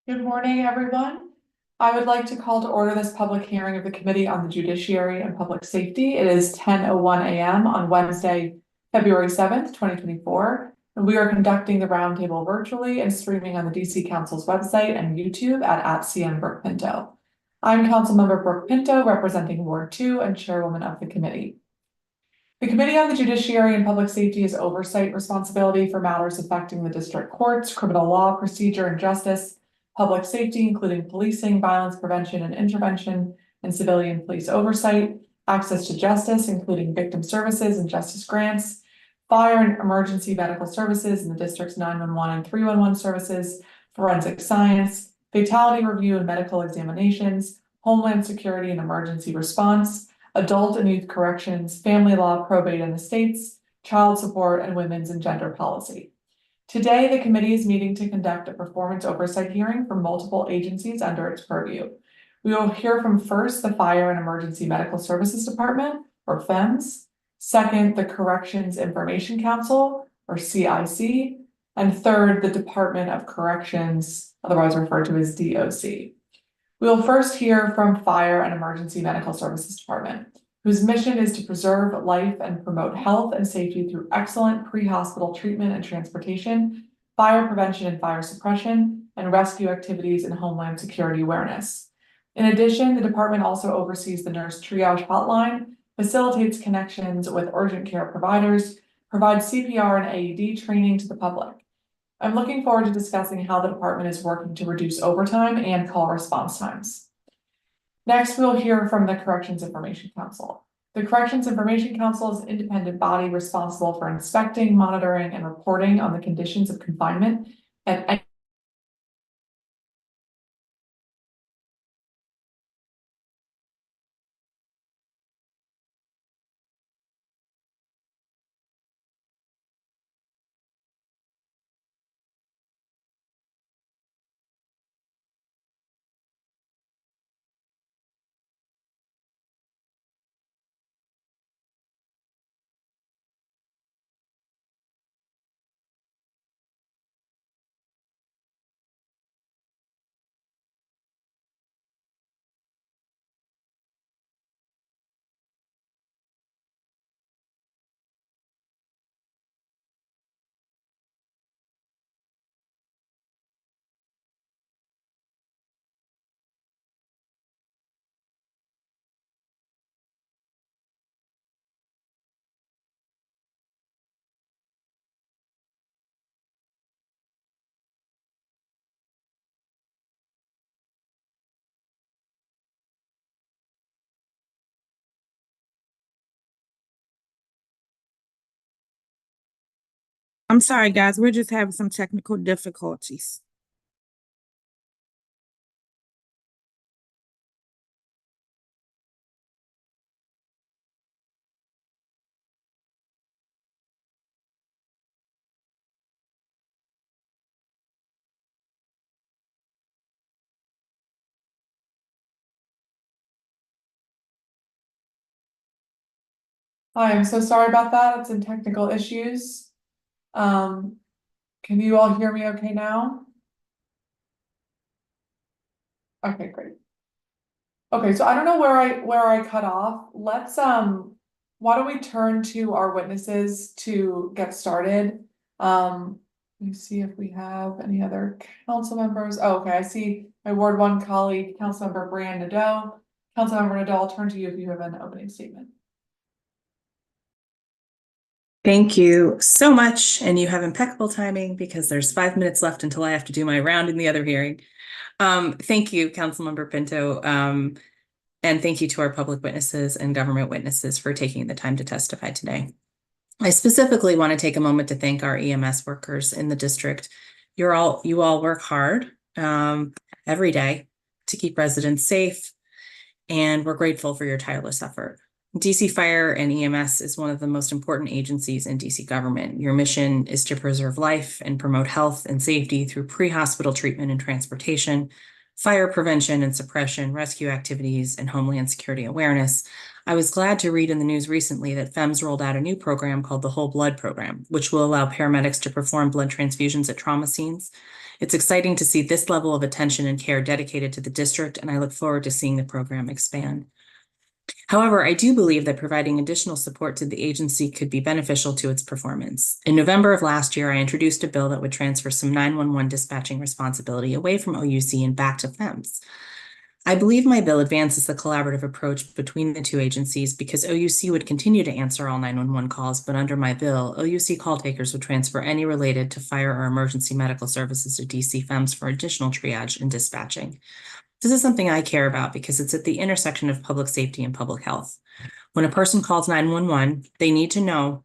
Good morning, everyone. I would like to call to order this public hearing of the Committee on the Judiciary and Public Safety. It is 10:01 a.m. on Wednesday, February 7th, 2024. And we are conducting the roundtable virtually and streaming on the DC Council's website and YouTube at CM Brooke Pinto. I'm Councilmember Brooke Pinto, representing Ward 2 and Chairwoman of the committee. The Committee on the Judiciary and Public Safety has oversight responsibility for matters affecting the district courts, criminal law, procedure, and justice, public safety, including policing, violence prevention and intervention, and civilian police oversight, access to justice, including victim services and justice grants, fire and emergency medical services in the district's 911 and 311 services, forensic science, fatality review and medical examinations, homeland security and emergency response, adult and youth corrections, family law, probate and estates, child support, and women's and gender policy. Today, the committee is meeting to conduct a performance oversight hearing for multiple agencies under its purview. We will hear from first the Fire and Emergency Medical Services Department, or FEMS, second, the Corrections Information Council, or CIC, and third, the Department of Corrections, otherwise referred to as DOC. We will first hear from Fire and Emergency Medical Services Department, whose mission is to preserve life and promote health and safety through excellent pre-hospital treatment and transportation, fire prevention and fire suppression, and rescue activities and homeland security awareness. In addition, the department also oversees the nurse triage hotline, facilitates connections with urgent care providers, provides CPR and AED training to the public. I'm looking forward to discussing how the department is working to reduce overtime and call response times. Next, we'll hear from the Corrections Information Council. The Corrections Information Council is an independent body responsible for inspecting, monitoring, and reporting on the conditions of confinement and I'm sorry, guys. We're just having some technical difficulties. Hi, I'm so sorry about that. It's some technical issues. Can you all hear me okay now? Okay, great. Okay, so I don't know where I cut off. Let's why don't we turn to our witnesses to get started? Let me see if we have any other council members. Oh, okay, I see my Ward 1 colleague, Councilmember Brianne Nadeau. Councilmember Nadeau, I'll turn to you if you have an opening statement. Thank you so much. And you have impeccable timing because there's 5 minutes left until I have to do my round in the other hearing. Thank you, Councilmember Pinto. And thank you to our public witnesses and government witnesses for taking the time to testify today. I specifically want to take a moment to thank our EMS workers in the district. You all work hard every day to keep residents safe, and we're grateful for your tireless effort. DC Fire and EMS is one of the most important agencies in DC government. Your mission is to preserve life and promote health and safety through pre-hospital treatment and transportation, fire prevention and suppression, rescue activities, and homeland security awareness. I was glad to read in the news recently that FEMS rolled out a new program called the Whole Blood Program, which will allow paramedics to perform blood transfusions at trauma scenes. It's exciting to see this level of attention and care dedicated to the district, and I look forward to seeing the program expand. However, I do believe that providing additional support to the agency could be beneficial to its performance. In November of last year, I introduced a bill that would transfer some 911 dispatching responsibility away from OUC and back to FEMS. I believe my bill advances the collaborative approach between the two agencies because OUC would continue to answer all 911 calls, but under my bill, OUC call takers would transfer any related to fire or emergency medical services to DC FEMS for additional triage and dispatching. This is something I care about because it's at the intersection of public safety and public health. When a person calls 911, they need to know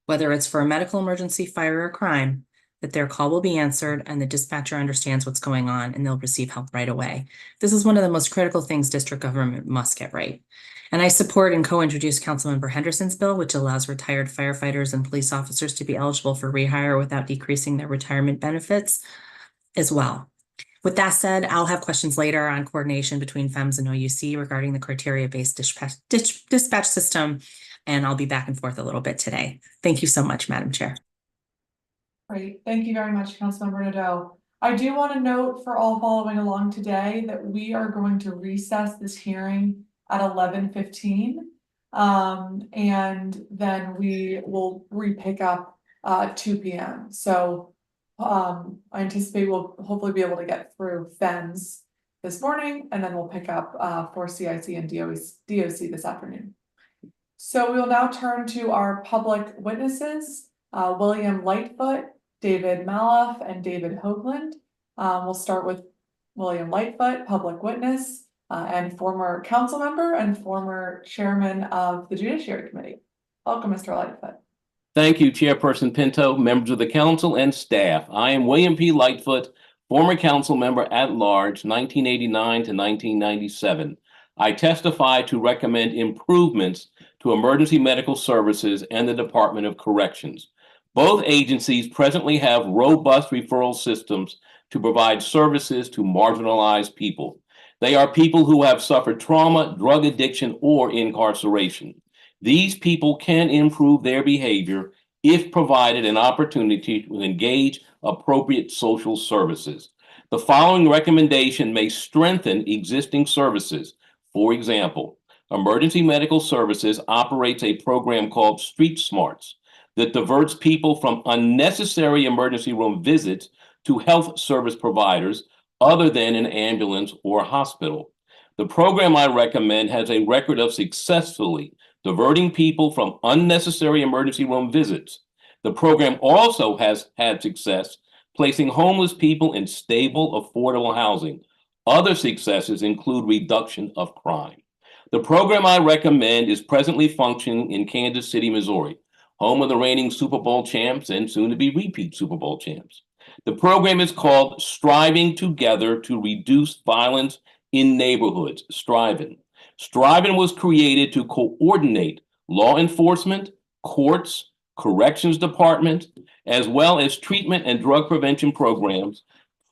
whether it's for a medical emergency, fire, or crime, that their call will be answered and the dispatcher understands what's going on and they'll receive help right away. This is one of the most critical things district government must get right. And I support and co-introduce Councilmember Henderson's bill, which allows retired firefighters and police officers to be eligible for rehire without decreasing their retirement benefits as well. With that said, I'll have questions later on coordination between FEMS and OUC regarding the criteria-based dispatch system, and I'll be back and forth a little bit today. Thank you so much, Madam Chair. Great, thank you very much, Councilmember Nadeau. I do want to note for all following along today that we are going to recess this hearing at 11:15. And then we will re-pick up 2 p.m. So I anticipate we'll hopefully be able to get through FEMS this morning, and then we'll pick up for CIC and DOC this afternoon. So we will now turn to our public witnesses, William Lightfoot, David Maloff, and David Hoagland. We'll start with William Lightfoot, public witness, and former council member and former chairman of the Judiciary Committee. Welcome, Mr. Lightfoot. Thank you, Chairperson Pinto, members of the council and staff. I am William P. Lightfoot, former council member at large, 1989 to 1997. I testify to recommend improvements to emergency medical services and the Department of Corrections. Both agencies presently have robust referral systems to provide services to marginalized people. They are people who have suffered trauma, drug addiction, or incarceration. These people can improve their behavior if provided an opportunity to engage appropriate social services. The following recommendation may strengthen existing services. For example, Emergency Medical Services operates a program called Street Smarts that diverts people from unnecessary emergency room visits to health service providers other than an ambulance or hospital. The program I recommend has a record of successfully diverting people from unnecessary emergency room visits. The program also has had success placing homeless people in stable, affordable housing. Other successes include reduction of crime. The program I recommend is presently functioning in Kansas City, Missouri, home of the reigning Super Bowl champs and soon to be repeat Super Bowl champs. The program is called Striving Together to Reduce Violence in Neighborhoods, Striving. Striving was created to coordinate law enforcement, courts, corrections department, as well as treatment and drug prevention programs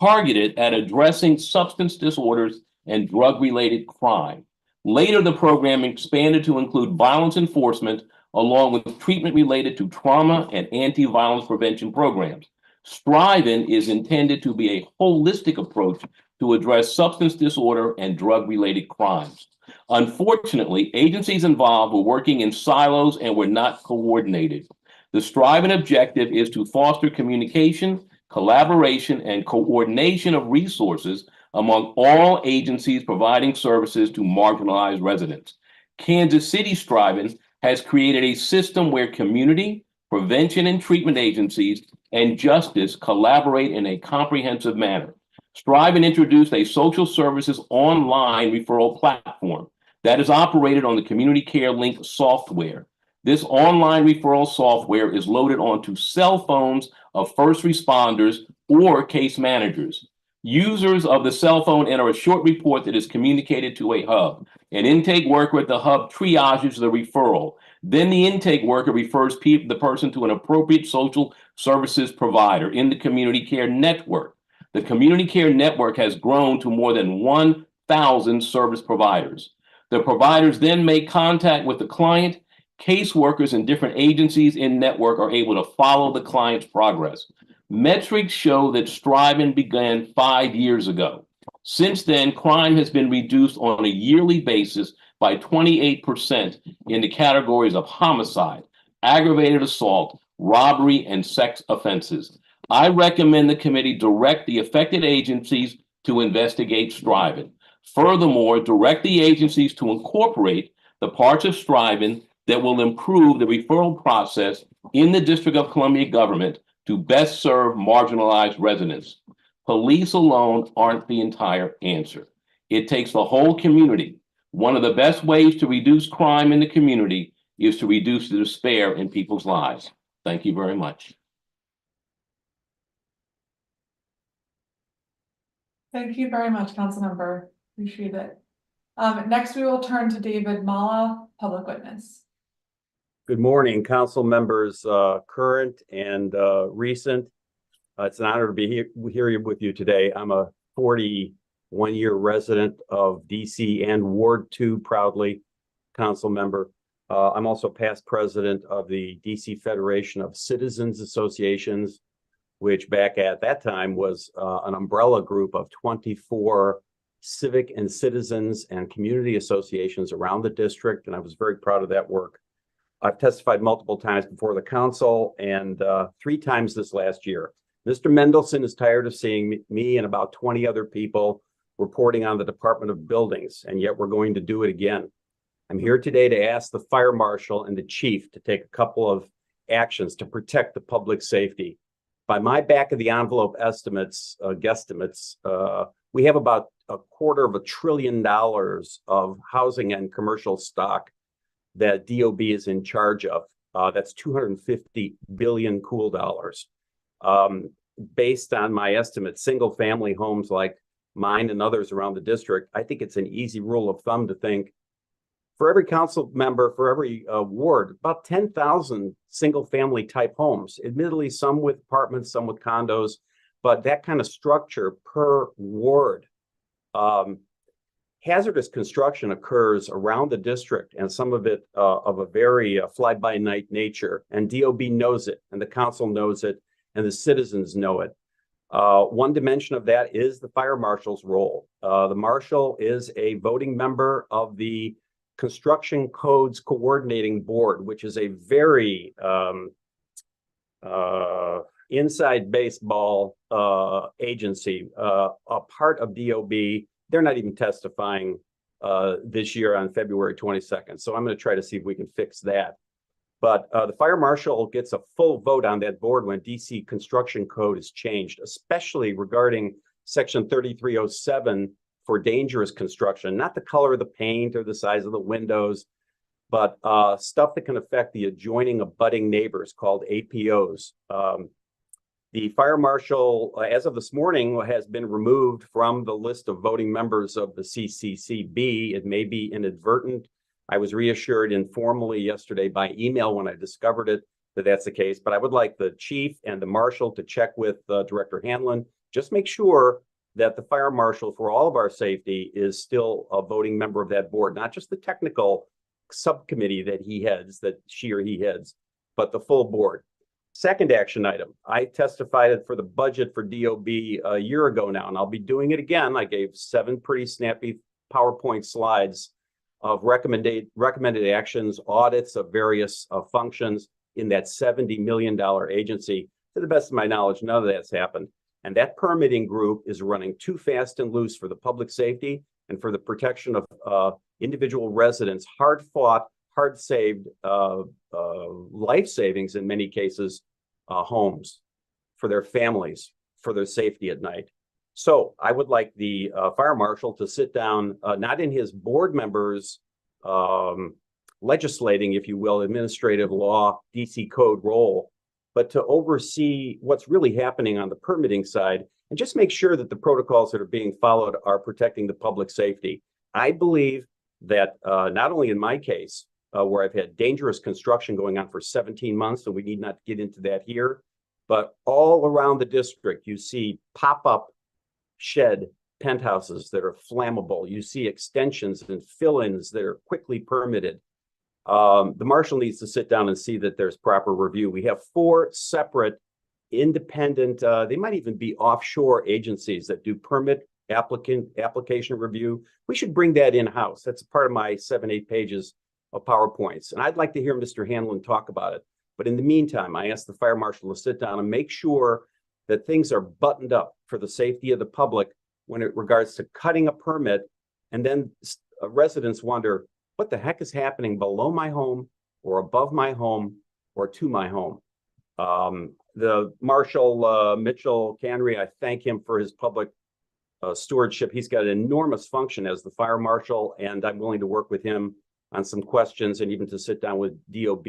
targeted at addressing substance disorders and drug-related crime. Later, the program expanded to include violence enforcement along with treatment related to trauma and anti-violence prevention programs. Striving is intended to be a holistic approach to address substance disorder and drug-related crimes. Unfortunately, agencies involved were working in silos and were not coordinated. The Striving objective is to foster communication, collaboration, and coordination of resources among all agencies providing services to marginalized residents. Kansas City Striving has created a system where community, prevention and treatment agencies, and justice collaborate in a comprehensive manner. Striving introduced a social services online referral platform that is operated on the Community Care Link software. This online referral software is loaded onto cell phones of first responders or case managers. Users of the cell phone enter a short report that is communicated to a hub. An intake worker at the hub triages the referral. Then the intake worker refers the person to an appropriate social services provider in the community care network. The community care network has grown to more than 1,000 service providers. The providers then make contact with the client. Caseworkers in different agencies in network are able to follow the client's progress. Metrics show that striving began 5 years ago. Since then, crime has been reduced on a yearly basis by 28% in the categories of homicide, aggravated assault, robbery, and sex offenses. I recommend the committee direct the affected agencies to investigate striving. Furthermore, direct the agencies to incorporate the parts of striving that will improve the referral process in the District of Columbia government to best serve marginalized residents. Police alone aren't the entire answer. It takes the whole community. One of the best ways to reduce crime in the community is to reduce the despair in people's lives. Thank you very much. Thank you very much, Councilmember. Appreciate it. Next, we will turn to David Mala, public witness. Good morning, council members, current and recent. It's an honor to be here with you today. I'm a 41-year resident of DC and Ward 2, proudly, council member. I'm also past president of the DC Federation of Citizens Associations, which back at that time was an umbrella group of 24 civic and citizens and community associations around the district, and I was very proud of that work. I've testified multiple times before the council and 3 times this last year. Mr. Mendelson is tired of seeing me and about 20 other people reporting on the Department of Buildings, and yet we're going to do it again. I'm here today to ask the fire marshal and the chief to take a couple of actions to protect the public safety. By my back of the envelope estimates, guesstimates, we have about $250 billion of housing and commercial stock that DOB is in charge of. That's 250 billion cool dollars. Based on my estimate, single family homes like mine and others around the district, I think it's an easy rule of thumb to think for every council member, for every ward, about 10,000 single family type homes, admittedly some with apartments, some with condos, but that kind of structure per ward. Hazardous construction occurs around the district, and some of it of a very fly-by-night nature, and DOB knows it, and the council knows it, and the citizens know it. One dimension of that is the fire marshal's role. The marshal is a voting member of the Construction Codes Coordinating Board, which is a very inside baseball agency, a part of DOB. They're not even testifying this year on February 22nd. So I'm going to try to see if we can fix that. But the fire marshal gets a full vote on that board when DC construction code is changed, especially regarding section 3307 for dangerous construction, not the color of the paint or the size of the windows, but stuff that can affect the adjoining abutting neighbors called APOs. The fire marshal, as of this morning, has been removed from the list of voting members of the CCCB. It may be inadvertent. I was reassured informally yesterday by email when I discovered it that that's the case. But I would like the chief and the marshal to check with Director Hanlon. Just make sure that the fire marshal, for all of our safety, is still a voting member of that board, not just the technical subcommittee that he heads, that she or he heads, but the full board. Second action item, I testified for the budget for DOB a year ago now, and I'll be doing it again. I gave 7 pretty snappy PowerPoint slides of recommended actions, audits of various functions in that $70 million agency. To the best of my knowledge, none of that's happened. And that permitting group is running too fast and loose for the public safety and for the protection of individual residents, hard-fought, hard-saved life savings, in many cases, homes for their families, for their safety at night. So I would like the fire marshal to sit down, not in his board members legislating, if you will, administrative law, DC code role, but to oversee what's really happening on the permitting side and just make sure that the protocols that are being followed are protecting the public safety. I believe that not only in my case, where I've had dangerous construction going on for 17 months, and we need not get into that here, but all around the district, you see pop-up shed penthouses that are flammable. You see extensions and fill-ins that are quickly permitted. The marshal needs to sit down and see that there's proper review. We have 4 separate independent, they might even be offshore agencies that do permit application review. We should bring that in-house. That's part of my 7-8 pages of PowerPoints. And I'd like to hear Mr. Hanlon talk about it. But in the meantime, I asked the fire marshal to sit down and make sure that things are buttoned up for the safety of the public when it regards to cutting a permit. And then residents wonder, what the heck is happening below my home or above my home or to my home? The Marshal Mitchell Canry, I thank him for his public stewardship. He's got an enormous function as the fire marshal, and I'm willing to work with him on some questions and even to sit down with DOB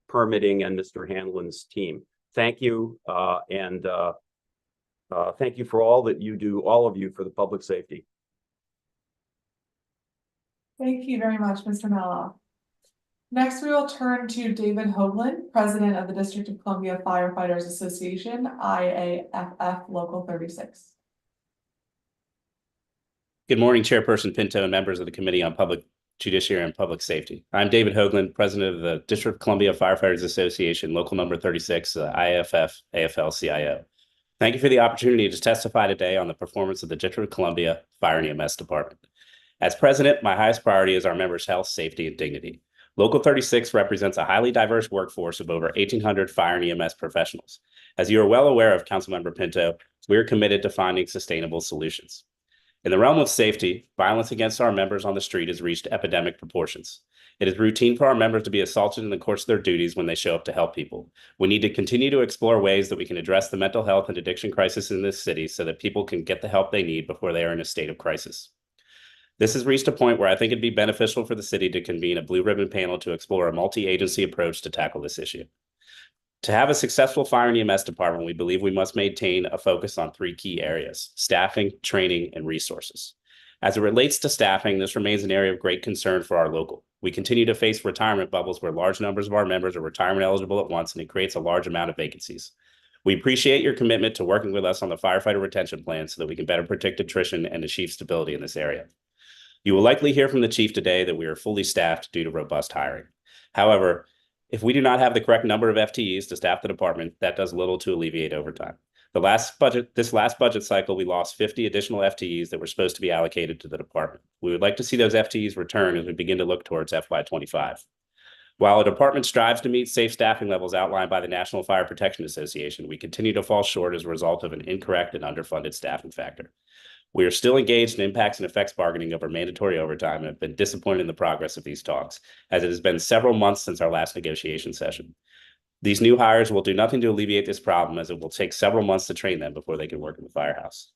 permitting and Mr. Hanlon's team. Thank you. And thank you for all that you do, all of you, for the public safety. Thank you very much, Mr. Mello. Next, we will turn to David Hoagland, President of the District of Columbia Firefighters Association, IAFF Local 36. Good morning, Chairperson Pinto and members of the Committee on Public Judiciary and Public Safety. I'm David Hoagland, President of the District of Columbia Firefighters Association, Local Number 36, IAFF AFL-CIO. Thank you for the opportunity to testify today on the performance of the District of Columbia Fire and EMS Department. As President, my highest priority is our members' health, safety, and dignity. Local 36 represents a highly diverse workforce of over 1,800 fire and EMS professionals. As you are well aware of, Councilmember Pinto, we are committed to finding sustainable solutions. In the realm of safety, violence against our members on the street has reached epidemic proportions. It is routine for our members to be assaulted in the course of their duties when they show up to help people. We need to continue to explore ways that we can address the mental health and addiction crisis in this city so that people can get the help they need before they are in a state of crisis. This has reached a point where I think it'd be beneficial for the city to convene a blue ribbon panel to explore a multi-agency approach to tackle this issue. To have a successful fire and EMS department, we believe we must maintain a focus on 3 key areas: staffing, training, and resources. As it relates to staffing, this remains an area of great concern for our local. We continue to face retirement bubbles where large numbers of our members are retirement eligible at once, and it creates a large amount of vacancies. We appreciate your commitment to working with us on the firefighter retention plan so that we can better predict attrition and achieve stability in this area. You will likely hear from the chief today that we are fully staffed due to robust hiring. However, if we do not have the correct number of FTEs to staff the department, that does little to alleviate overtime. This last budget cycle, we lost 50 additional FTEs that were supposed to be allocated to the department. We would like to see those FTEs return as we begin to look towards FY25. While the department strives to meet safe staffing levels outlined by the National Fire Protection Association, we continue to fall short as a result of an incorrect and underfunded staffing factor. We are still engaged in impacts and effects bargaining over mandatory overtime and have been disappointed in the progress of these talks, as it has been several months since our last negotiation session. These new hires will do nothing to alleviate this problem, as it will take several months to train them before they can work in the firehouse.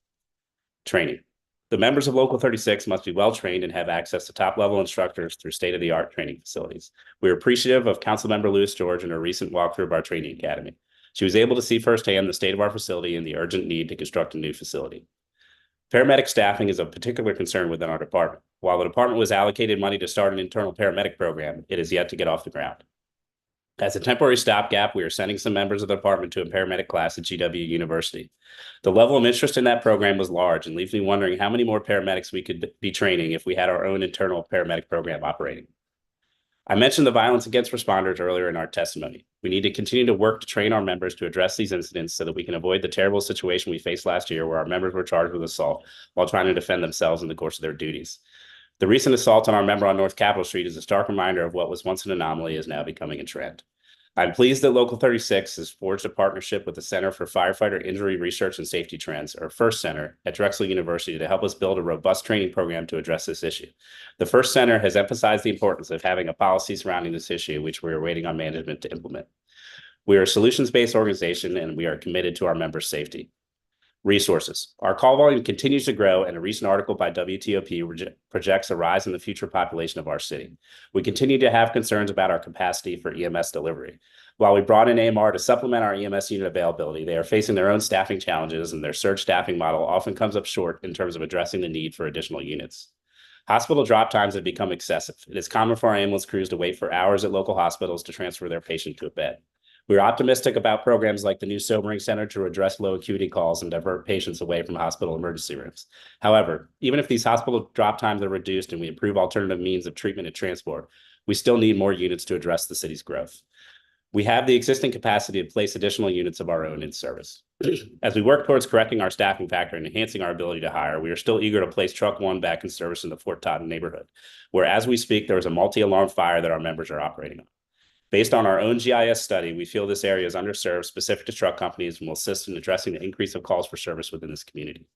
Training. The members of Local 36 must be well-trained and have access to top-level instructors through state-of-the-art training facilities. We are appreciative of Councilmember Lewis George and her recent walkthrough of our training academy. She was able to see firsthand the state of our facility and the urgent need to construct a new facility. Paramedic staffing is of particular concern within our department. While the department was allocated money to start an internal paramedic program, it is yet to get off the ground. As a temporary stopgap, we are sending some members of the department to a paramedic class at GW University. The level of interest in that program was large and leaves me wondering how many more paramedics we could be training if we had our own internal paramedic program operating. I mentioned the violence against responders earlier in our testimony. We need to continue to work to train our members to address these incidents so that we can avoid the terrible situation we faced last year where our members were charged with assault while trying to defend themselves in the course of their duties. The recent assault on our member on North Capitol Street is a stark reminder of what was once an anomaly is now becoming a trend. I'm pleased that Local 36 has forged a partnership with the Center for Firefighter Injury Research and Safety Trends, or FIRST Center, at Drexel University to help us build a robust training program to address this issue. The FIRST Center has emphasized the importance of having a policy surrounding this issue, which we are waiting on management to implement. We are a solutions-based organization, and we are committed to our members' safety. Resources. Our call volume continues to grow, and a recent article by WTOP projects a rise in the future population of our city. We continue to have concerns about our capacity for EMS delivery. While we brought in AMR to supplement our EMS unit availability, they are facing their own staffing challenges, and their surge staffing model often comes up short in terms of addressing the need for additional units. Hospital drop times have become excessive. It is common for our ambulance crews to wait for hours at local hospitals to transfer their patient to a bed. We're optimistic about programs like the new Sobering Center to address low acuity calls and divert patients away from hospital emergency rooms. However, even if these hospital drop times are reduced and we improve alternative means of treatment and transport, we still need more units to address the city's growth. We have the existing capacity to place additional units of our own in service. As we work towards correcting our staffing factor and enhancing our ability to hire, we are still eager to place Truck 1 back in service in the Fort Totten neighborhood, where as we speak, there is a multi-alarm fire that our members are operating on. Based on our own GIS study, we feel this area is underserved specific to truck companies and will assist in addressing the increase of calls for service within this community.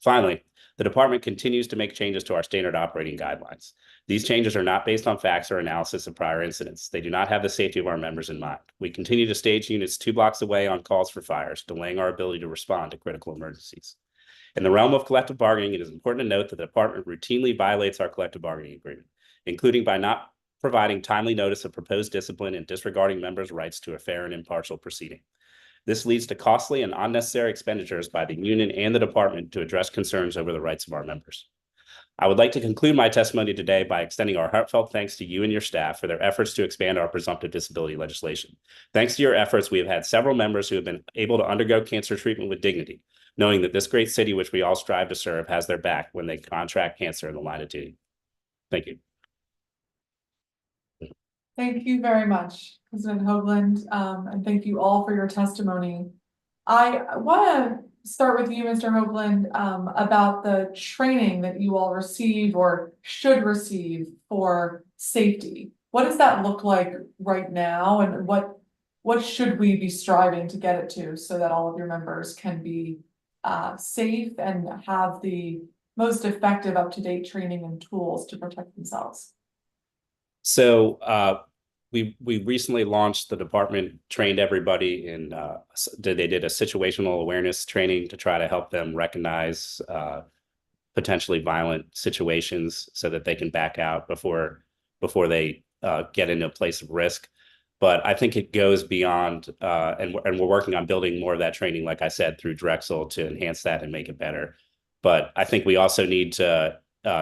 Finally, the department continues to make changes to our standard operating guidelines. These changes are not based on facts or analysis of prior incidents. They do not have the safety of our members in mind. We continue to stage units 2 blocks away on calls for fires, delaying our ability to respond to critical emergencies. In the realm of collective bargaining, it is important to note that the department routinely violates our collective bargaining agreement, including by not providing timely notice of proposed discipline and disregarding members' rights to a fair and impartial proceeding. This leads to costly and unnecessary expenditures by the union and the department to address concerns over the rights of our members. I would like to conclude my testimony today by extending our heartfelt thanks to you and your staff for their efforts to expand our presumptive disability legislation. Thanks to your efforts, we have had several members who have been able to undergo cancer treatment with dignity, knowing that this great city, which we all strive to serve, has their back when they contract cancer in the line of duty. Thank you. Thank you very much, President Hoagland, and thank you all for your testimony. I want to start with you, Mr. Hoagland, about the training that you all receive or should receive for safety. What does that look like right now, and what should we be striving to get it to so that all of your members can be safe and have the most effective, up-to-date training and tools to protect themselves? So we recently launched, the department trained everybody in, they did a situational awareness training to try to help them recognize potentially violent situations so that they can back out before they get into a place of risk. But I think it goes beyond, and we're working on building more of that training, like I said, through Drexel to enhance that and make it better. But I think we also need to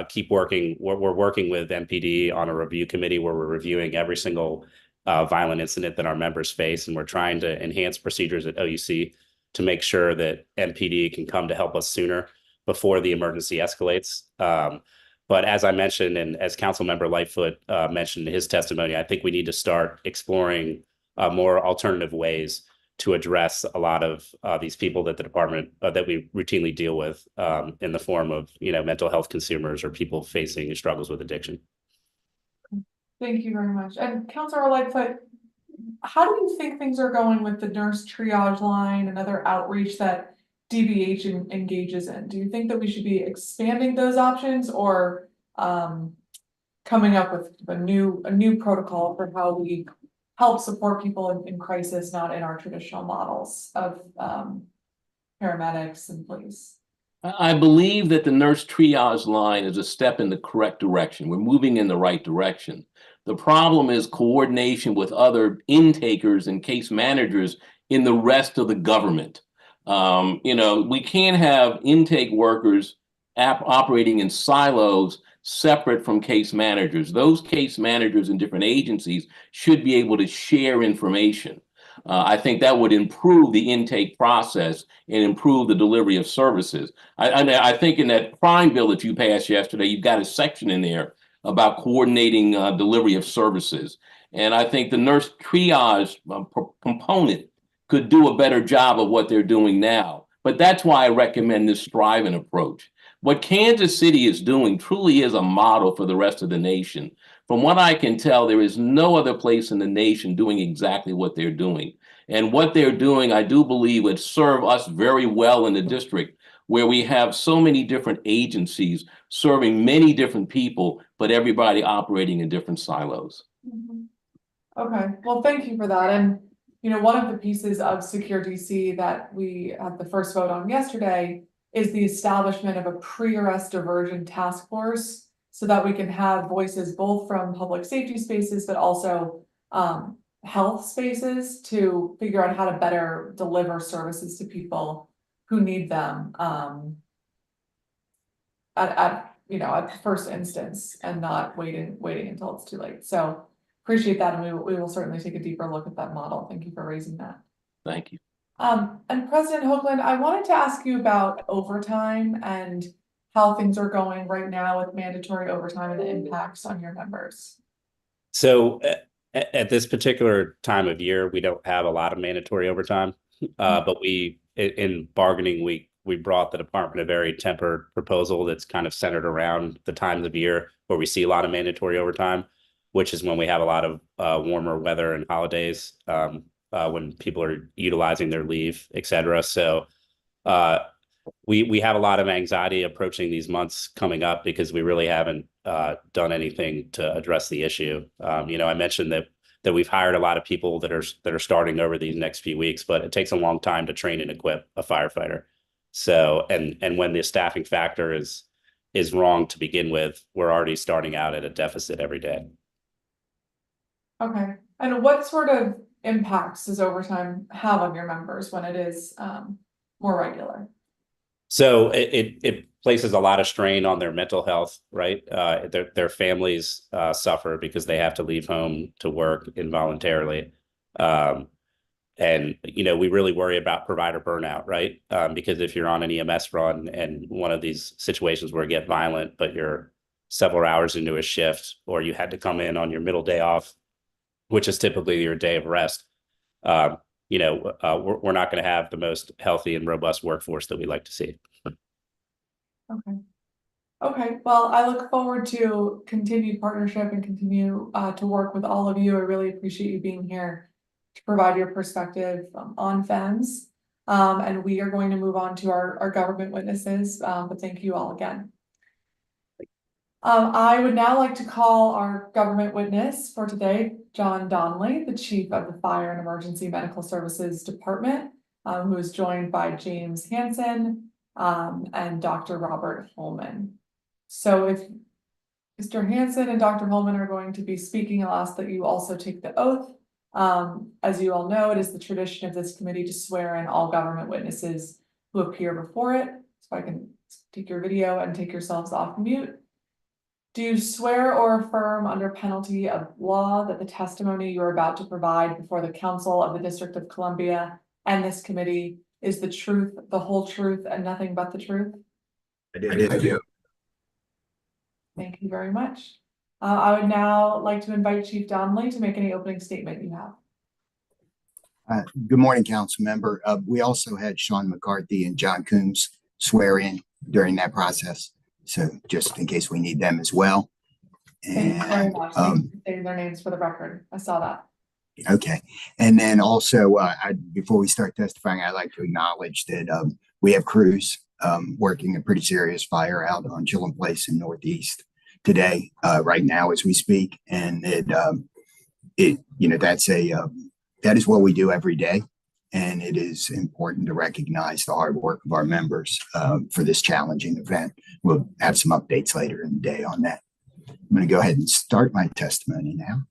keep working. We're working with MPD on a review committee where we're reviewing every single violent incident that our members face, and we're trying to enhance procedures at OUC to make sure that MPD can come to help us sooner before the emergency escalates. But as I mentioned, and as Councilmember Lightfoot mentioned in his testimony, I think we need to start exploring more alternative ways to address a lot of these people that the department that we routinely deal with in the form of, mental health consumers or people facing struggles with addiction. Thank you very much. And Councilor Lightfoot, how do you think things are going with the nurse triage line and other outreach that DBH engages in? Do you think that we should be expanding those options or coming up with a new protocol for how we help support people in crisis, not in our traditional models of paramedics and police? I believe that the nurse triage line is a step in the correct direction. We're moving in the right direction. The problem is coordination with other intakers and case managers in the rest of the government. We can't have intake workers operating in silos separate from case managers. Those case managers in different agencies should be able to share information. I think that would improve the intake process and improve the delivery of services. I think in that crime bill that you passed yesterday, you've got a section in there about coordinating delivery of services. And I think the nurse triage component could do a better job of what they're doing now. But that's why I recommend this striving approach. What Kansas City is doing truly is a model for the rest of the nation. From what I can tell, there is no other place in the nation doing exactly what they're doing. And what they're doing, I do believe, would serve us very well in the district, where we have so many different agencies serving many different people, but everybody operating in different silos. Mm-hmm. Okay, well, thank you for that. And, one of the pieces of Secure DC that we had the first vote on yesterday is the establishment of a pre-arrest diversion task force so that we can have voices both from public safety spaces, but also health spaces to figure out how to better deliver services to people who need them at the first instance and not waiting until it's too late. So appreciate that, and we will certainly take a deeper look at that model. Thank you for raising that. Thank you. And President Hoagland, I wanted to ask you about overtime and how things are going right now with mandatory overtime and the impacts on your members. So At this particular time of year, we don't have a lot of mandatory overtime, but in bargaining, we brought the department a very tempered proposal that's kind of centered around the times of year where we see a lot of mandatory overtime, which is when we have a lot of warmer weather and holidays, when people are utilizing their leave, et cetera. So we have a lot of anxiety approaching these months coming up because we really haven't done anything to address the issue. I mentioned that we've hired a lot of people that are starting over these next few weeks, but it takes a long time to train and equip a firefighter. So and when the staffing factor is wrong to begin with, we're already starting out at a deficit every day. Okay, and what sort of impacts does overtime have on your members when it is more regular? So it places a lot of strain on their mental health, right? Their families suffer because they have to leave home to work involuntarily. And, we really worry about provider burnout, right? Because if you're on an EMS run and one of these situations where it get violent, but you're several hours into a shift, or you had to come in on your middle day off, which is typically your day of rest, we're not going to have the most healthy and robust workforce that we like to see. Okay. Okay, well, I look forward to continued partnership and continue to work with all of you. I really appreciate you being here to provide your perspective on FEMS. And we are going to move on to our government witnesses, but thank you all again. I would now like to call our government witness for today, John Donnelly, the Chief of the Fire and Emergency Medical Services Department, who is joined by James Hansen and Dr. Robert Holman. So if Mr. Hansen and Dr. Holman are going to be speaking, I'll ask that you also take the oath. As you all know, it is the tradition of this committee to swear in all government witnesses who appear before it. So I can take your video and take yourselves off mute. Do you swear or affirm under penalty of law that the testimony you are about to provide before the Council of the District of Columbia and this committee is the truth, the whole truth, and nothing but the truth? I do. Thank you very much. I would now like to invite Chief Donnelly to make any opening statement you have. Good morning, council member. We also had Sean McCarthy and John Coombs swear in during that process. So just in case we need them as well. Thank you very And much. Thank you for stating their names for the record. I saw that. okay. And then also, before we start testifying, I'd like to acknowledge that we have crews working a pretty serious fire out on Chillen Place in Northeast today, right now as we speak. And that is what we do every day. And it is important to recognize the hard work of our members for this challenging event. We'll have some updates later in the day on that. I'm going to go ahead and start my testimony now.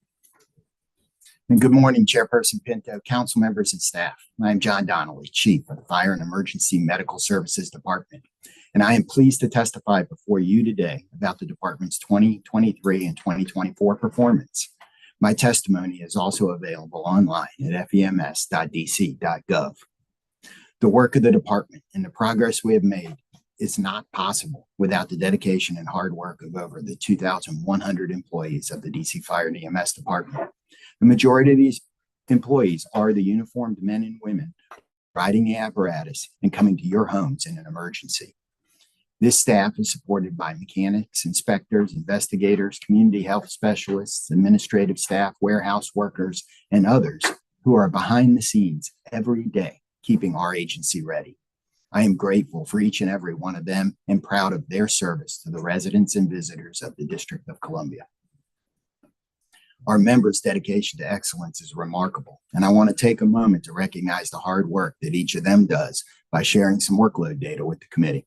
And good morning, Chairperson Pinto, council members and staff. I'm John Donnelly, Chief of the Fire and Emergency Medical Services Department, and I am pleased to testify before you today about the department's 2023 and 2024 performance. My testimony is also available online at fems.dc.gov. The work of the department and the progress we have made is not possible without the dedication and hard work of over the 2,100 employees of the DC Fire and EMS Department. The majority of these employees are the uniformed men and women riding the apparatus and coming to your homes in an emergency. This staff is supported by mechanics, inspectors, investigators, community health specialists, administrative staff, warehouse workers, and others who are behind the scenes every day, keeping our agency ready. I am grateful for each and every one of them and proud of their service to the residents and visitors of the District of Columbia. Our members' dedication to excellence is remarkable, and I want to take a moment to recognize the hard work that each of them does by sharing some workload data with the committee.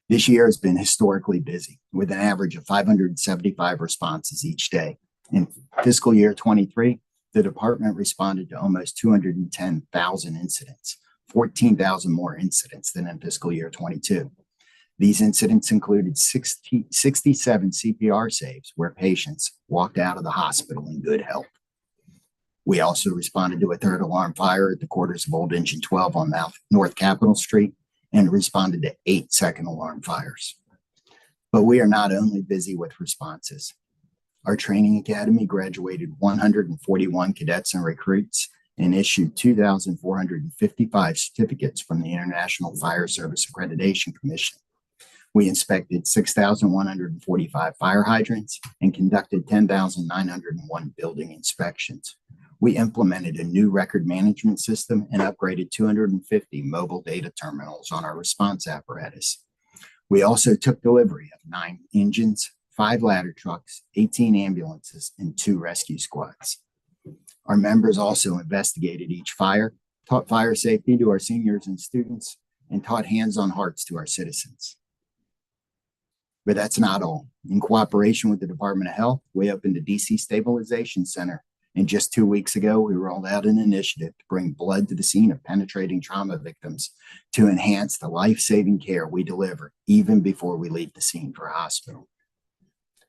This year has been historically busy, with an average of 575 responses each day. In fiscal year 23, the department responded to almost 210,000 incidents, 14,000 more incidents than in fiscal year 22. These incidents included 67 CPR saves where patients walked out of the hospital in good health. We also responded to a third alarm fire at the quarters of Old Engine 12 on North Capitol Street, and responded to 8 second alarm fires. But we are not only busy with responses. Our training academy graduated 141 cadets and recruits and issued 2,455 certificates from the International Fire Service Accreditation Commission. We inspected 6,145 fire hydrants and conducted 10,901 building inspections. We implemented a new record management system and upgraded 250 mobile data terminals on our response apparatus. We also took delivery of 9 engines, 5 ladder trucks, 18 ambulances, and 2 rescue squads. Our members also investigated each fire, taught fire safety to our seniors and students, and taught hands-on hearts to our citizens. But that's not all. In cooperation with the Department of Health, we opened a DC Stabilization Center. And just 2 weeks ago, we rolled out an initiative to bring blood to the scene of penetrating trauma victims to enhance the life-saving care we deliver even before we leave the scene for a hospital.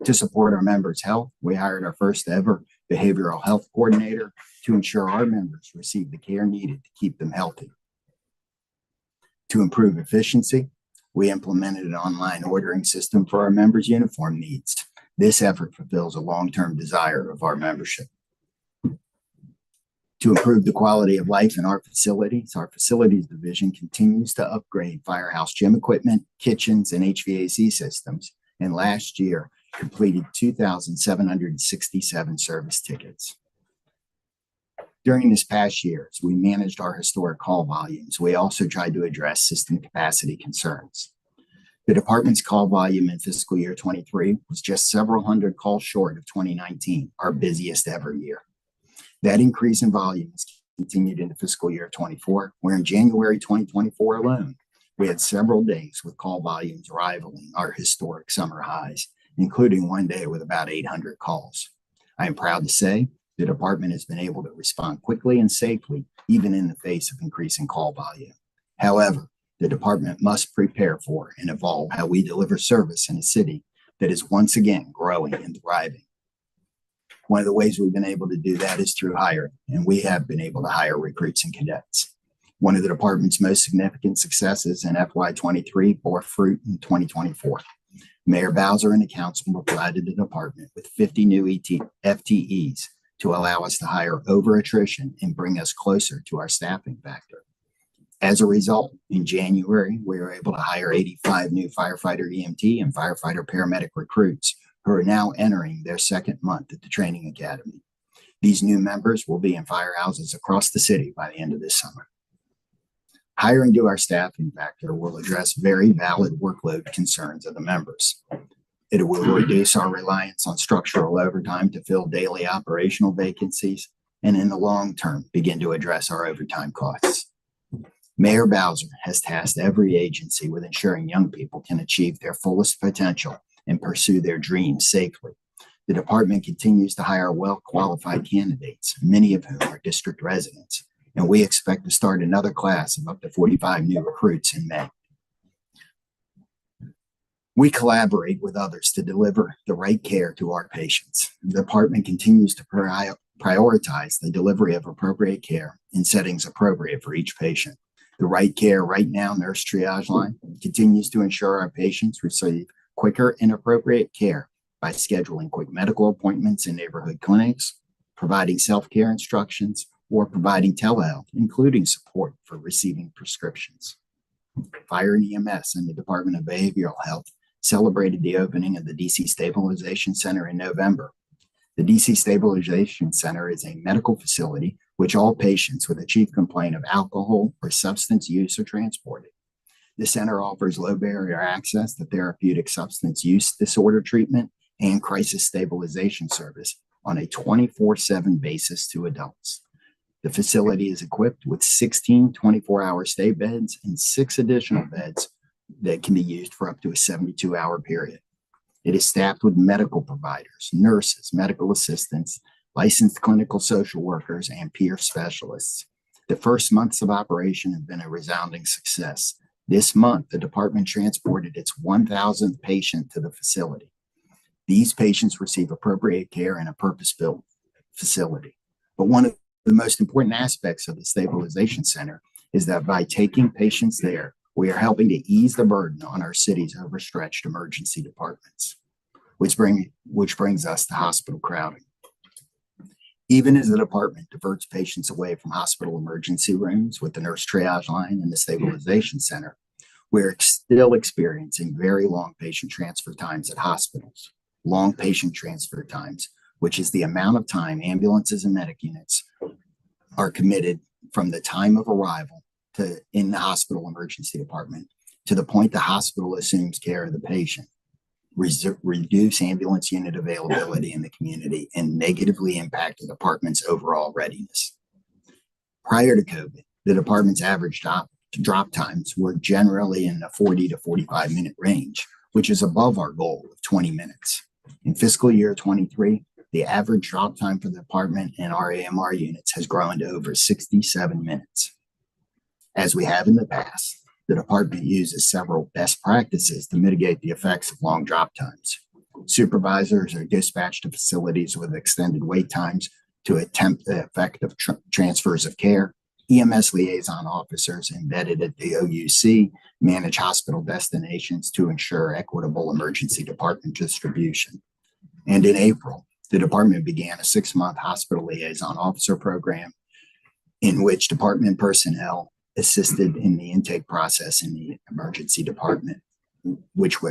To support our members' health, we hired our first ever behavioral health coordinator to ensure our members receive the care needed to keep them healthy. To improve efficiency, we implemented an online ordering system for our members' uniform needs. This effort fulfills a long-term desire of our membership. To improve the quality of life in our facilities division continues to upgrade firehouse gym equipment, kitchens, and HVAC systems, and last year completed 2,767 service tickets. During this past year, as we managed our historic call volumes, we also tried to address system capacity concerns. The department's call volume in fiscal year 23 was just several hundred calls short of 2019, our busiest ever year. That increase in volume has continued into fiscal year 24, where in January 2024 alone, we had several days with call volumes rivaling our historic summer highs, including one day with about 800 calls. I am proud to say the department has been able to respond quickly and safely, even in the face of increasing call volume. However, the department must prepare for and evolve how we deliver service in a city that is once again growing and thriving. One of the ways we've been able to do that is through hiring, and we have been able to hire recruits and cadets. One of the department's most significant successes in FY23 bore fruit in 2024. Mayor Bowser and the council provided the department with 50 new FTEs to allow us to hire over attrition and bring us closer to our staffing factor. As a result, in January, we were able to hire 85 new firefighter EMT and firefighter paramedic recruits who are now entering their second month at the training academy. These new members will be in firehouses across the city by the end of this summer. Hiring to our staffing factor will address very valid workload concerns of the members. It will reduce our reliance on structural overtime to fill daily operational vacancies, and in the long term, begin to address our overtime costs. Mayor Bowser has tasked every agency with ensuring young people can achieve their fullest potential and pursue their dreams safely. The department continues to hire well-qualified candidates, many of whom are district residents, and we expect to start another class of up to 45 new recruits in May. We collaborate with others to deliver the right care to our patients. The department continues to prioritize the delivery of appropriate care in settings appropriate for each patient. The Right Care, Right Now nurse triage line continues to ensure our patients receive quicker and appropriate care by scheduling quick medical appointments in neighborhood clinics, providing self-care instructions, or providing telehealth, including support for receiving prescriptions. Fire and EMS and the Department of Behavioral Health celebrated the opening of the DC Stabilization Center in November. The DC Stabilization Center is a medical facility which all patients with a chief complaint of alcohol or substance use are transported. The center offers low barrier access to therapeutic substance use disorder treatment and crisis stabilization service on a 24/7 basis to adults. The facility is equipped with 16 24-hour stay beds and 6 additional beds that can be used for up to a 72-hour period. It is staffed with medical providers, nurses, medical assistants, licensed clinical social workers, and peer specialists. The first months of operation have been a resounding success. This month, the department transported its 1,000th patient to the facility. These patients receive appropriate care in a purpose-built facility. But one of the most important aspects of the Stabilization Center is that by taking patients there, we are helping to ease the burden on our city's overstretched emergency departments. which brings us to hospital crowding. Even as the department diverts patients away from hospital emergency rooms with the nurse triage line and the stabilization center, we're still experiencing very long patient transfer times at hospitals. Long patient transfer times, which is the amount of time ambulances and medic units are committed from the time of arrival to in the hospital emergency department to the point the hospital assumes care of the patient, reduce ambulance unit availability in the community, and negatively impact the department's overall readiness. Prior to COVID, the department's average drop times were generally in the 40 to 45 minute range, which is above our goal of 20 minutes. In fiscal year 23, the average drop time for the department and our AMR units has grown to over 67 minutes. As we have in the past, the department uses several best practices to mitigate the effects of long drop times. Supervisors are dispatched to facilities with extended wait times to attempt the effective transfers of care. EMS liaison officers embedded at the OUC manage hospital destinations to ensure equitable emergency department distribution. And in April, the department began a 6-month hospital liaison officer program in which department personnel assisted in the intake process in the emergency department, which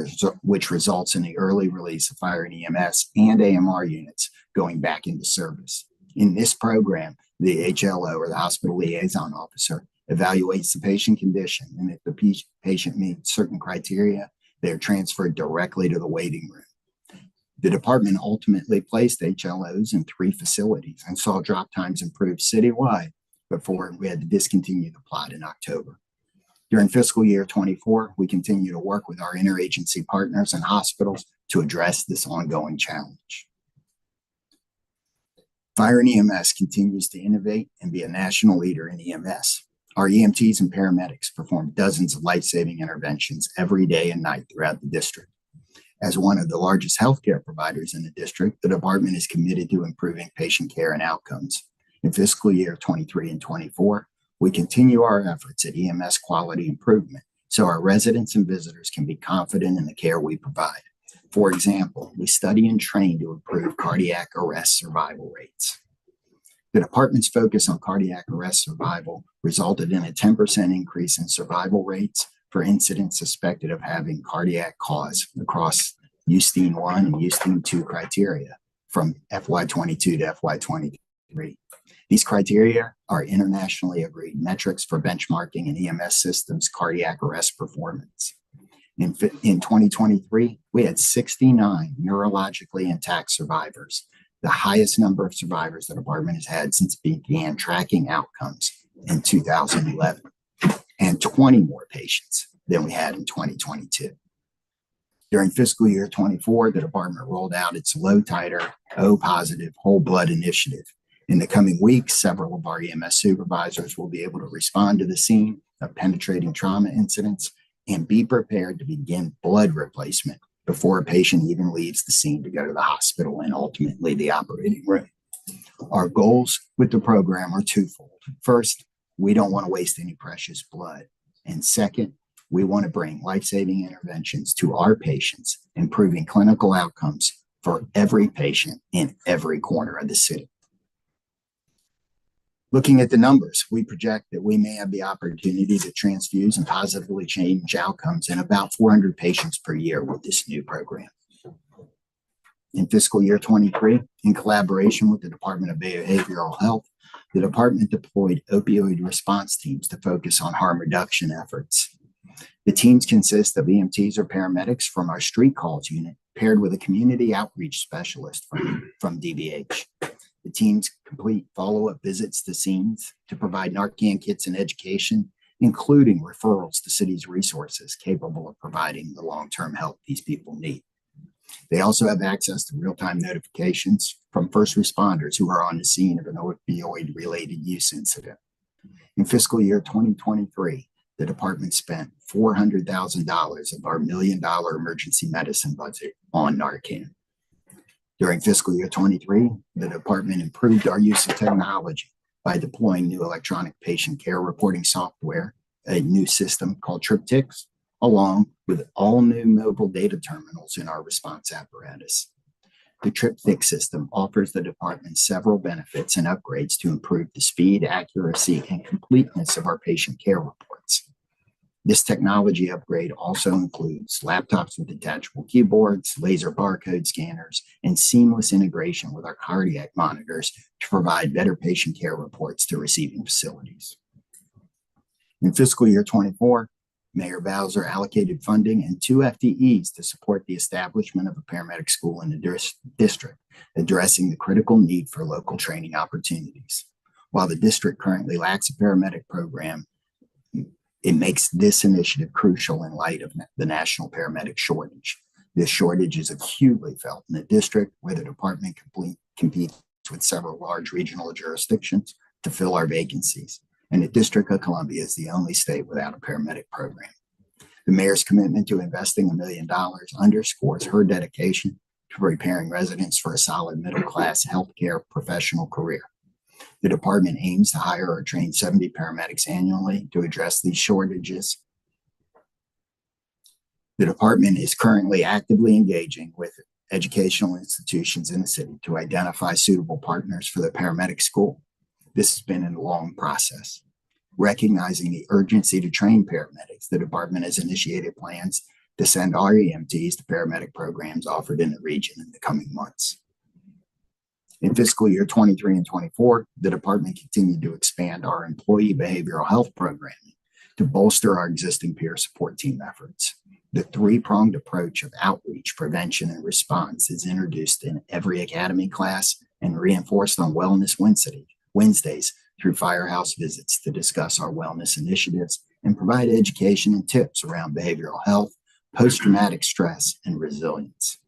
results in the early release of fire and EMS and AMR units going back into service. In this program, the HLO, or the hospital liaison officer, evaluates the patient condition, and if the patient meets certain criteria, they're transferred directly to the waiting room. The department ultimately placed HLOs in 3 facilities and saw drop times improve citywide before we had to discontinue the plot in October. During fiscal year 24, we continue to work with our interagency partners and hospitals to address this ongoing challenge. Fire and EMS continues to innovate and be a national leader in EMS. Our EMTs and paramedics perform dozens of life-saving interventions every day and night throughout the district. As one of the largest healthcare providers in the district, the department is committed to improving patient care and outcomes. In fiscal year 23 and 24, we continue our efforts at EMS quality improvement so our residents and visitors can be confident in the care we provide. For example, we study and train to improve cardiac arrest survival rates. The department's focus on cardiac arrest survival resulted in a 10% increase in survival rates for incidents suspected of having cardiac cause across USTIN 1 and USTIN 2 criteria from FY22 to FY23. These criteria are internationally agreed metrics for benchmarking in EMS systems cardiac arrest performance. In 2023, we had 69 neurologically intact survivors, the highest number of survivors the department has had since it began tracking outcomes in 2011, and 20 more patients than we had in 2022. During fiscal year 24, the department rolled out its low titer, O positive whole blood initiative. In the coming weeks, several of our EMS supervisors will be able to respond to the scene of penetrating trauma incidents and be prepared to begin blood replacement before a patient even leaves the scene to go to the hospital and ultimately the operating room. Our goals with the program are twofold. First, we don't want to waste any precious blood. And second, we want to bring life-saving interventions to our patients, improving clinical outcomes for every patient in every corner of the city. Looking at the numbers, we project that we may have the opportunity to transfuse and positively change outcomes in about 400 patients per year with this new program. In fiscal year 23, in collaboration with the Department of Behavioral Health, the department deployed opioid response teams to focus on harm reduction efforts. The teams consist of EMTs or paramedics from our street calls unit paired with a community outreach specialist from DBH. The teams complete follow-up visits to scenes to provide Narcan kits and education, including referrals to city's resources capable of providing the long-term help these people need. They also have access to real-time notifications from first responders who are on the scene of an opioid-related use incident. In fiscal year 2023, the department spent $400,000 of our $1 million emergency medicine budget on Narcan. During fiscal year 23, the department improved our use of technology by deploying new electronic patient care reporting software, a new system called TripTix, along with all new mobile data terminals in our response apparatus. The TripThik system offers the department several benefits and upgrades to improve the speed, accuracy, and completeness of our patient care reports. This technology upgrade also includes laptops with detachable keyboards, laser barcode scanners, and seamless integration with our cardiac monitors to provide better patient care reports to receiving facilities. In fiscal year 24, Mayor Bowser allocated funding and 2 FTEs to support the establishment of a paramedic school in the district, addressing the critical need for local training opportunities. While the district currently lacks a paramedic program, it makes this initiative crucial in light of the national paramedic shortage. This shortage is acutely felt in the district, where the department competes with several large regional jurisdictions to fill our vacancies. And the District of Columbia is the only state without a paramedic program. The mayor's commitment to investing $1 million underscores her dedication to preparing residents for a solid middle-class healthcare professional career. The department aims to hire or train 70 paramedics annually to address these shortages. The department is currently actively engaging with educational institutions in the city to identify suitable partners for the paramedic school. This has been a long process. Recognizing the urgency to train paramedics, the department has initiated plans to send our EMTs to paramedic programs offered in the region in the coming months. In fiscal year 23 and 24, the department continued to expand our employee behavioral health programming to bolster our existing peer support team efforts. The three-pronged approach of outreach, prevention, and response is introduced in every academy class and reinforced on Wellness Wednesdays through firehouse visits to discuss our wellness initiatives and provide education and tips around behavioral health, post-traumatic stress, and resilience.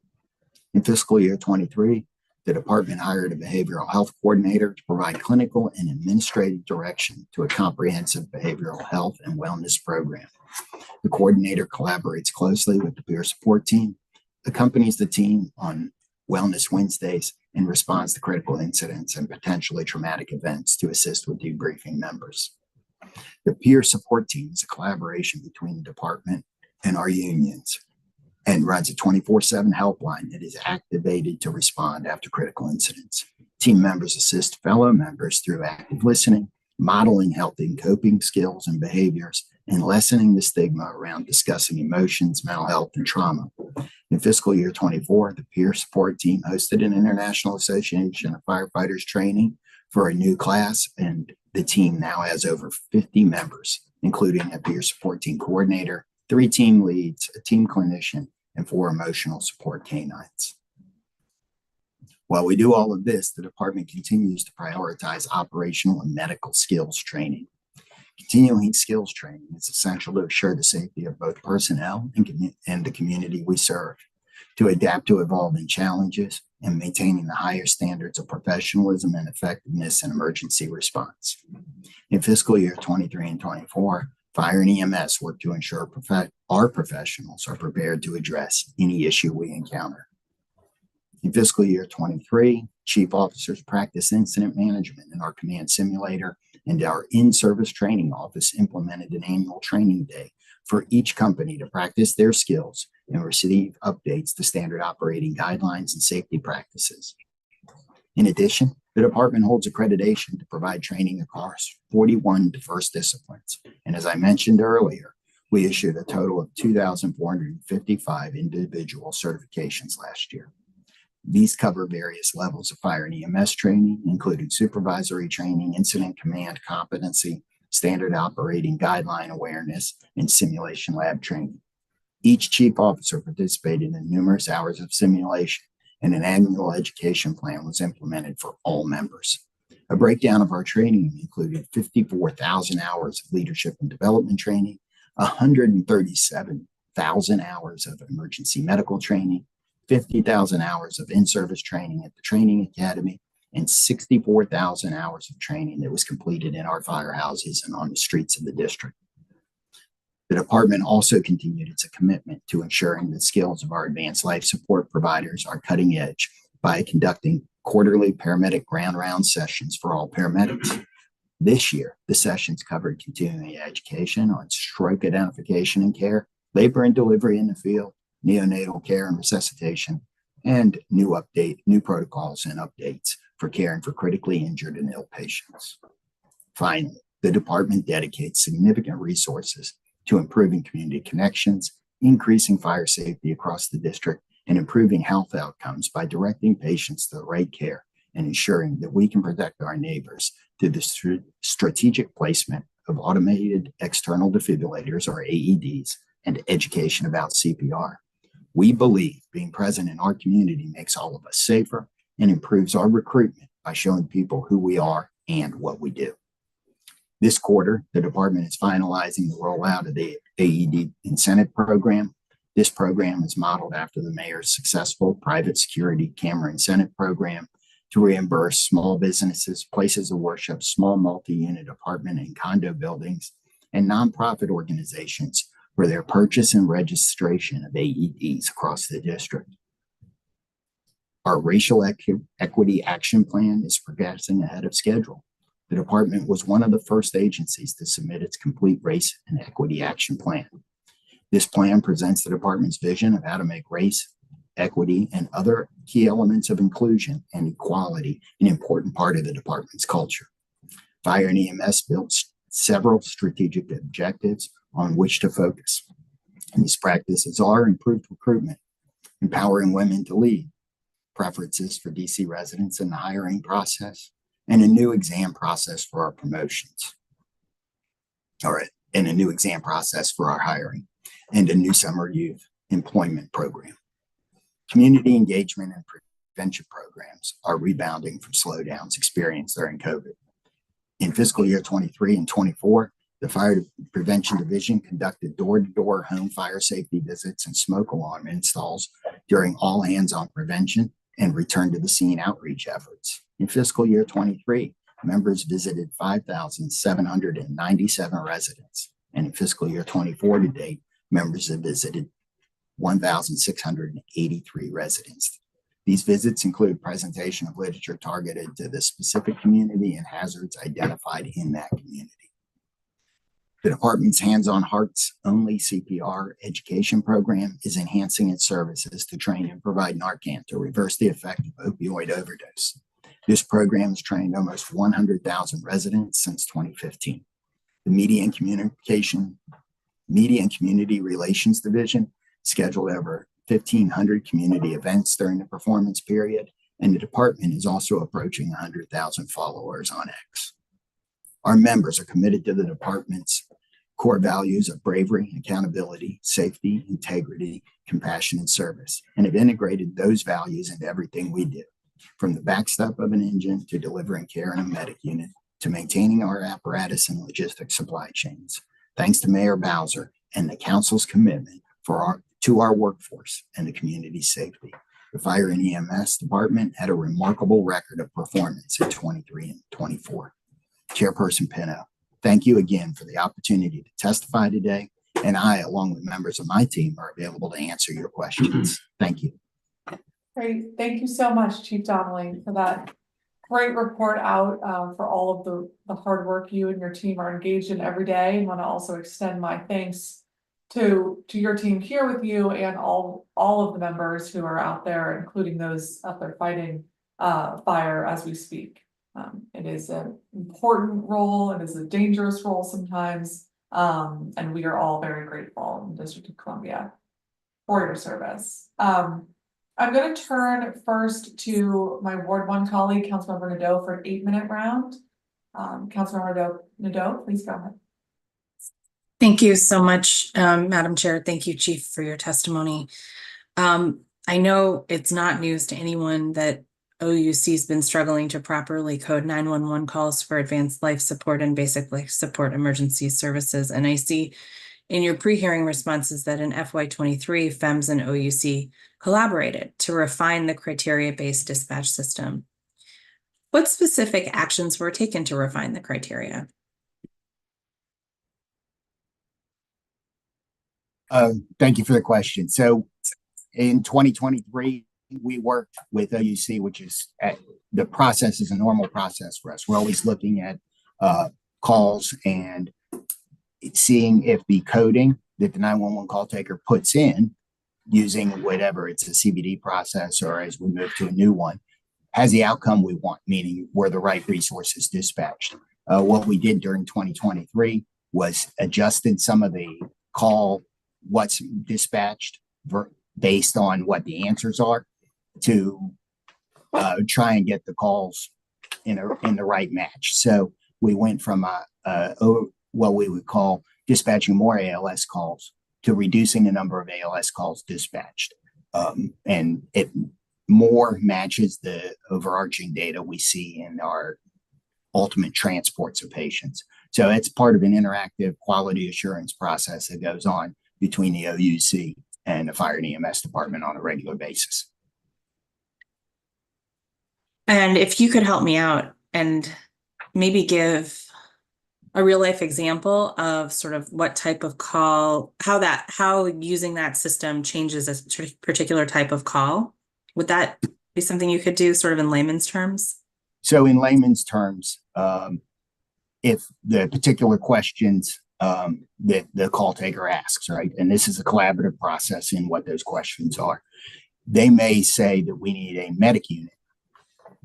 In fiscal year 23, the department hired a behavioral health coordinator to provide clinical and administrative direction to a comprehensive behavioral health and wellness program. The coordinator collaborates closely with the peer support team, accompanies the team on Wellness Wednesdays, and responds to critical incidents and potentially traumatic events to assist with debriefing members. The peer support team is a collaboration between the department and our unions and runs a 24/7 helpline that is activated to respond after critical incidents. Team members assist fellow members through active listening, modeling healthy coping skills and behaviors, and lessening the stigma around discussing emotions, mental health, and trauma. In fiscal year 24, the peer support team hosted an International Association of Firefighters training for a new class, and the team now has over 50 members, including a peer support team coordinator, 3 team leads, a team clinician, and 4 emotional support canines. While we do all of this, the department continues to prioritize operational and medical skills training. Continuing skills training is essential to assure the safety of both personnel and the community we serve, to adapt to evolving challenges and maintaining the higher standards of professionalism and effectiveness in emergency response. In fiscal year 23 and 24, Fire and EMS work to ensure our professionals are prepared to address any issue we encounter. In fiscal year 23, chief officers practice incident management in our command simulator, and our in-service training office implemented an annual training day for each company to practice their skills and receive updates to standard operating guidelines and safety practices. In addition, the department holds accreditation to provide training across 41 diverse disciplines. And as I mentioned earlier, we issued a total of 2,455 individual certifications last year. These cover various levels of fire and EMS training, including supervisory training, incident command competency, standard operating guideline awareness, and simulation lab training. Each chief officer participated in numerous hours of simulation, and an annual education plan was implemented for all members. A breakdown of our training included 54,000 hours of leadership and development training, 137,000 hours of emergency medical training, 50,000 hours of in-service training at the training academy, and 64,000 hours of training that was completed in our firehouses and on the streets of the district. The department also continued its commitment to ensuring the skills of our advanced life support providers are cutting edge by conducting quarterly paramedic ground round sessions for all paramedics. This year, the sessions covered continuing education on stroke identification and care, labor and delivery in the field, neonatal care and resuscitation, and new protocols and updates for caring for critically injured and ill patients. Finally, the department dedicates significant resources to improving community connections, increasing fire safety across the district, and improving health outcomes by directing patients to the right care and ensuring that we can protect our neighbors through the strategic placement of automated external defibrillators, or AEDs, and education about CPR. We believe being present in our community makes all of us safer and improves our recruitment by showing people who we are and what we do. This quarter, the department is finalizing the rollout of the AED incentive program. This program is modeled after the mayor's successful private security camera incentive program to reimburse small businesses, places of worship, small multi-unit apartment and condo buildings, and nonprofit organizations for their purchase and registration of AEDs across the district. Our racial equity action plan is progressing ahead of schedule. The department was one of the first agencies to submit its complete race and equity action plan. This plan presents the department's vision of how to make race, equity, and other key elements of inclusion and equality an important part of the department's culture. Fire and EMS built several strategic objectives on which to focus. And these practices are improved recruitment, empowering women to lead, preferences for DC residents in the hiring process, and a new exam process for our promotions. All right, and a new exam process for our hiring, and a new summer youth employment program. Community engagement and prevention programs are rebounding from slowdowns experienced during COVID. In fiscal year 23 and 24, the Fire Prevention Division conducted door-to-door home fire safety visits and smoke alarm installs during all hands-on prevention and return to the scene outreach efforts. In fiscal year 23, members visited 5,797 residents, and in fiscal year 24 to date, members have visited 1,683 residents. These visits include presentation of literature targeted to the specific community and hazards identified in that community. The department's hands-on hearts-only CPR education program is enhancing its services to train and provide Narcan to reverse the effect of opioid overdose. This program has trained almost 100,000 residents since 2015. The Media and Community Relations Division scheduled over 1,500 community events during the performance period, and the department is also approaching 100,000 followers on X. Our members are committed to the department's core values of bravery, accountability, safety, integrity, compassion, and service, and have integrated those values into everything we do, from the backstop of an engine to delivering care in a medic unit to maintaining our apparatus and logistics supply chains. Thanks to Mayor Bowser and the council's commitment to our workforce and the community's safety. The Fire and EMS department had a remarkable record of performance in 23 and 24. Chairperson Pinto, thank you again for the opportunity to testify today, and I, along with members of my team, are available to answer your questions. Thank you. Great. Thank you so much, Chief Donnelly, for that great report out for all of the hard work you and your team are engaged in every day. I want to also extend my thanks to your team here with you and all of the members who are out there, including those out there fighting fire as we speak. It is an important role. It is a dangerous role sometimes. And we are all very grateful in the District of Columbia for your service. I'm going to turn first to my Ward 1 colleague, Councilmember Nadeau, for an 8-minute round. Councilmember Nadeau, please go ahead. Thank you so much, Madam Chair. Thank you, Chief, for your testimony. I know it's not news to anyone that OUC has been struggling to properly code 911 calls for advanced life support and basic life support emergency services. And I see in your pre-hearing responses that in FY23, FEMS and OUC collaborated to refine the criteria-based dispatch system. What specific actions were taken to refine the criteria? Thank you for the question. So in 2023, we worked with OUC, which is the process is a normal process for us. We're always looking at calls and seeing if the coding that the 911 call taker puts in using whatever it's a CBD process or as we move to a new one has the outcome we want, meaning were the right resources dispatched. What we did during 2023 was adjusted some of the call, what's dispatched based on what the answers are to try and get the calls in the right match. So we went from what we would call dispatching more ALS calls to reducing the number of ALS calls dispatched. And it more matches the overarching data we see in our ultimate transports of patients. So it's part of an interactive quality assurance process that goes on between the OUC and the fire and EMS department on a regular basis. And if you could help me out and maybe give a real life example of sort of what type of call, how using that system changes a particular type of call. Would that be something you could do sort of in layman's terms? So in layman's terms, if the particular questions that the call taker asks, right, and this is a collaborative process in what those questions are, they may say that we need a medic unit,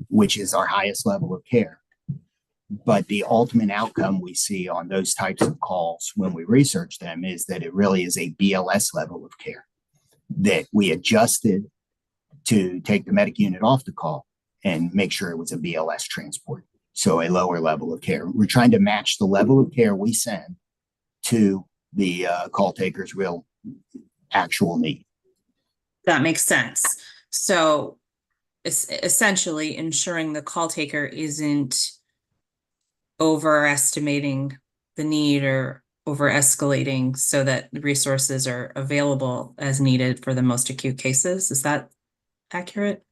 which is our highest level of care. But the ultimate outcome we see on those types of calls when we research them is that it really is a BLS level of care that we adjusted to take the medic unit off the call and make sure it was a BLS transport. So a lower level of care. We're trying to match the level of care we send to the call taker's real actual need. That makes sense. So essentially ensuring the call taker isn't overestimating the need or over escalating so that the resources are available as needed for the most acute cases. Is that accurate?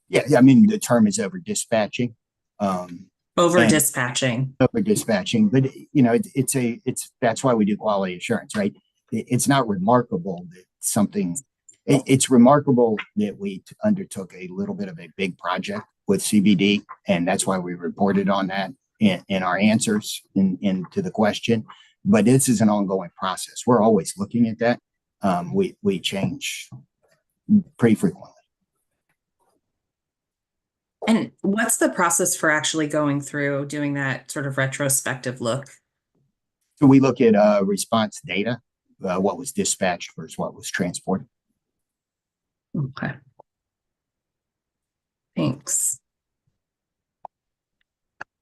Yeah, I mean, the term is over dispatching. Over dispatching. Over dispatching, but you know, it's that's why we do quality assurance, right? It's not remarkable that something. It's remarkable that we undertook a little bit of a big project with CBD, and that's why we reported on that in our answers into the question. But this is an ongoing process. We're always looking at that. We change pretty frequently. And what's the process for actually going through doing that sort of retrospective look? So we look at response data, what was dispatched versus what was transported. Okay. Thanks.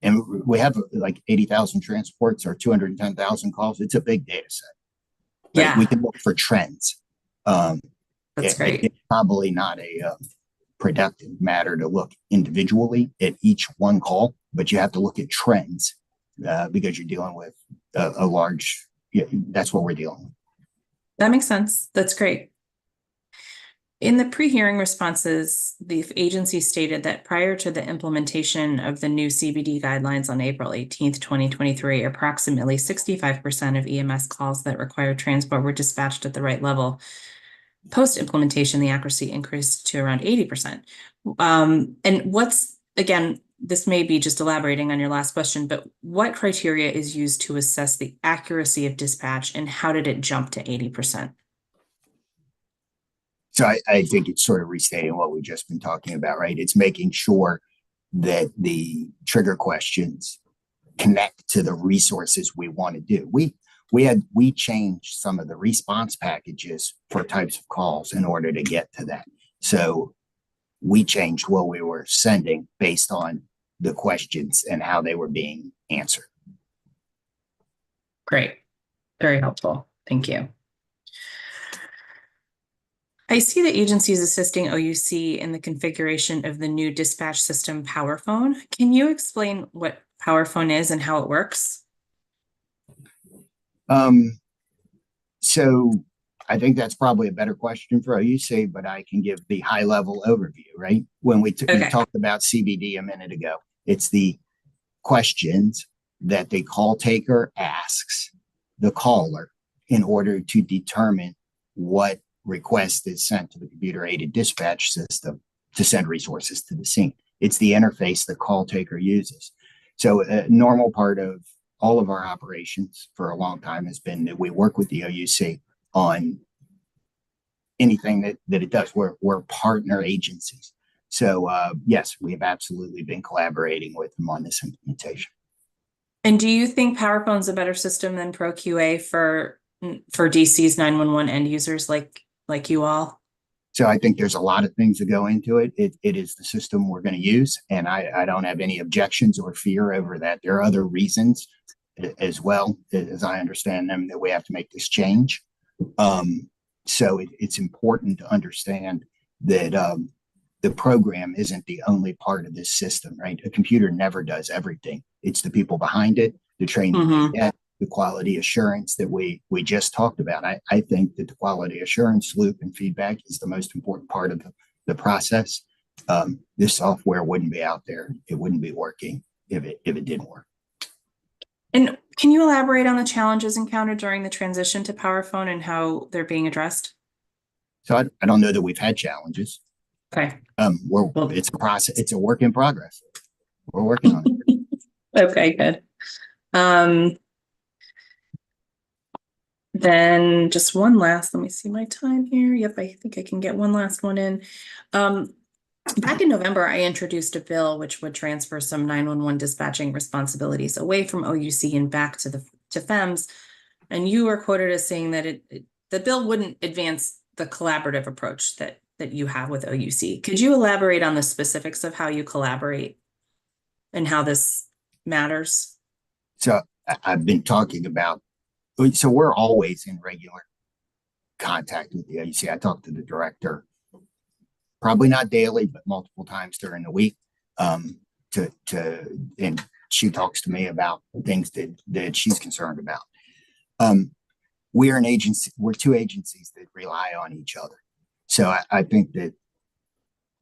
And we have like 80,000 transports or 210,000 calls. It's a big data set. Right? Yeah. We can look for trends. That's great. It's probably not a productive matter to look individually at each one call, but you have to look at trends because you're dealing with a large, that's what we're dealing with. That makes sense. That's great. In the pre-hearing responses, the agency stated that prior to the implementation of the new CBD guidelines on April 18th, 2023, approximately 65% of EMS calls that require transport were dispatched at the right level. Post-implementation, the accuracy increased to around 80%. And what's, again, this may be just elaborating on your last question, but what criteria is used to assess the accuracy of dispatch and how did it jump to 80%? So I think it's sort of restating what we've just been talking about, right? It's making sure that the trigger questions connect to the resources we want to do. We changed some of the response packages for types of calls in order to get to that. So we changed what we were sending based on the questions and how they were being answered. Great. Very helpful. Thank you. I see the agency is assisting OUC in the configuration of the new dispatch system PowerPhone. Can you explain what PowerPhone is and how it works? So I think that's probably a better question for OUC, but I can give the high level overview, right? When we talked about CBD a minute ago, it's the questions that the call taker asks the caller in order to determine what request is sent to the computer aided dispatch system to send resources to the scene. It's the interface the call taker uses. So a normal part of all of our operations for a long time has been that we work with the OUC on anything that it does. We're partner agencies. So yes, we have absolutely been collaborating with them on this implementation. And do you think PowerPhone's a better system than ProQA for DC's 911 end users like you all? So I think there's a lot of things that go into it. It is the system we're going to use, and I don't have any objections or fear over that. There are other reasons as well, as I understand them, that we have to make this change. So it's important to understand that the program isn't the only part of this system, right? A computer never does everything. It's the people behind it, the training, the quality assurance that we just talked about. I think that the quality assurance loop and feedback is the most important part of the process. This software wouldn't be out there. It wouldn't be working if it didn't work. And can you elaborate on the challenges encountered during the transition to PowerPhone and how they're being addressed? So I don't know that we've had challenges. Okay. It's a process. It's a work in progress. We're working on it. Okay, good. Then just one last, let me see my time here. Yep, I think I can get one last one in. Back in November, I introduced a bill which would transfer some 911 dispatching responsibilities away from OUC and back to FEMS. And you were quoted as saying that the bill wouldn't advance the collaborative approach that you have with OUC. Could you elaborate on the specifics of how you collaborate and how this matters? So I've been talking about, so we're always in regular contact with the OUC. I talk to the director, probably not daily, but multiple times during the week. And she talks to me about things that she's concerned about. We're an agency, we're two agencies that rely on each other. So I think that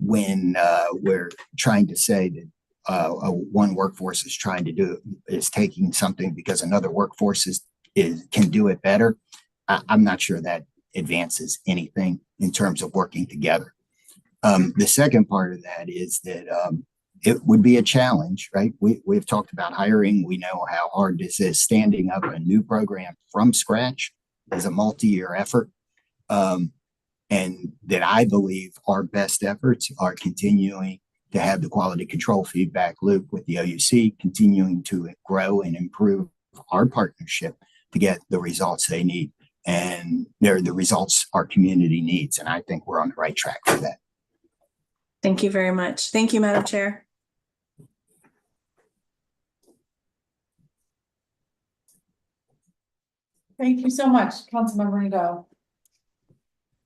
when we're trying to say that one workforce is taking something because another workforce can do it better, I'm not sure that advances anything in terms of working together. The second part of that is that it would be a challenge, right? We've talked about hiring. We know how hard this is. Standing up a new program from scratch is a multi-year effort. And that I believe our best efforts are continuing to have the quality control feedback loop with the OUC, continuing to grow and improve our partnership to get the results they need. And they're the results our community needs. And I think we're on the right track for that. Thank you very much. Thank you, Madam Chair. Thank you so much, Councilmember Nadeau.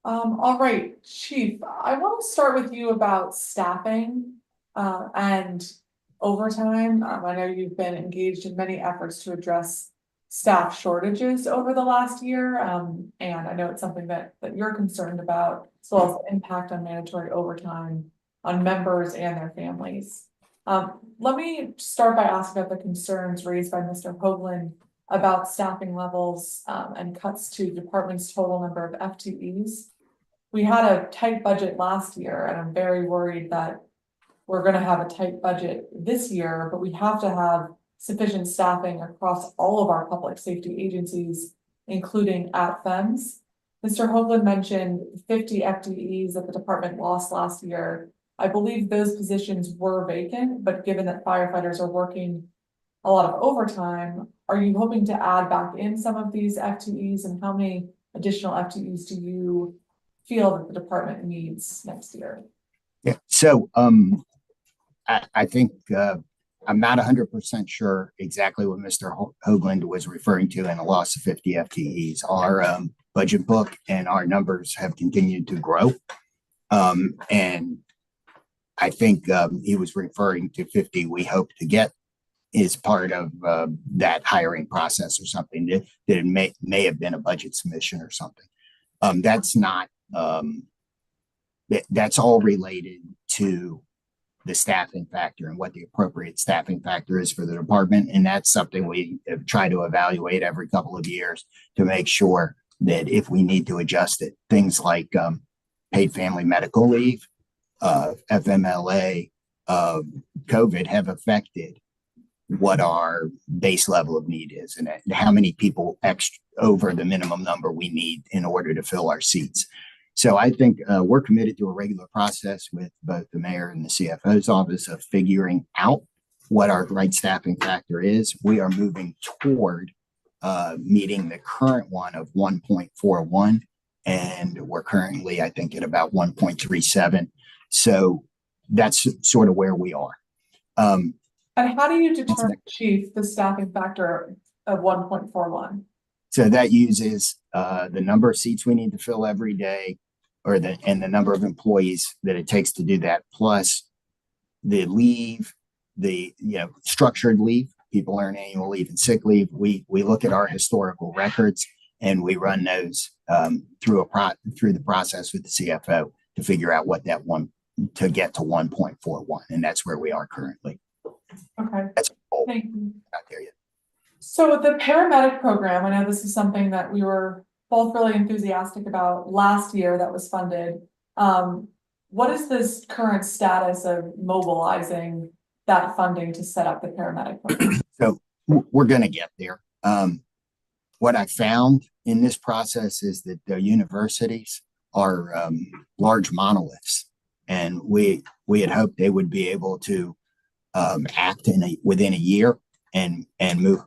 All right, Chief, I want to start with you about staffing and overtime. I know you've been engaged in many efforts to address staff shortages over the last year. And I know it's something that you're concerned about, as well as the impact on mandatory overtime on members and their families. Let me start by asking about the concerns raised by Mr. Hoagland about staffing levels and cuts to department's total number of FTEs. We had a tight budget last year, and I'm very worried that we're going to have a tight budget this year, but we have to have sufficient staffing across all of our public safety agencies, including at FEMS. Mr. Hoagland mentioned 50 FTEs that the department lost last year. I believe those positions were vacant, but given that firefighters are working a lot of overtime, are you hoping to add back in some of these FTEs, and how many additional FTEs do you feel that the department needs next year? Yeah, so I think I'm not 100% sure exactly what Mr. Hoagland was referring to in a loss of 50 FTEs. Our budget book and our numbers have continued to grow. And I think he was referring to 50 we hope to get is part of that hiring process or something that it may have been a budget submission or something. That's not, that's all related to the staffing factor and what the appropriate staffing factor is for the department. And that's something we try to evaluate every couple of years to make sure that if we need to adjust it, things like paid family medical leave, FMLA, COVID have affected what our base level of need is and how many people extra over the minimum number we need in order to fill our seats. So I think we're committed to a regular process with both the mayor and the CFO's office of figuring out what our right staffing factor is. We are moving toward meeting the current one of 1.41, and we're currently, I think, at about 1.37. So that's sort of where we are. And how do you determine, Chief, the staffing factor of 1.41? So that uses the number of seats we need to fill every day, and the number of employees that it takes to do that, plus the leave, structured leave. People earn annual leave and sick leave. We look at our historical records and we run those through the process with the CFO to figure out what that one to get to 1.41, and that's where we are currently. Okay. That's Thank you. Not there yet. So the paramedic program, I know this is something that we were both really enthusiastic about last year that was funded. What is this current status of mobilizing that funding to set up the paramedic program? So we're going to get there. What I found in this process is that the universities are large monoliths, and we had hoped they would be able to act within a year and move,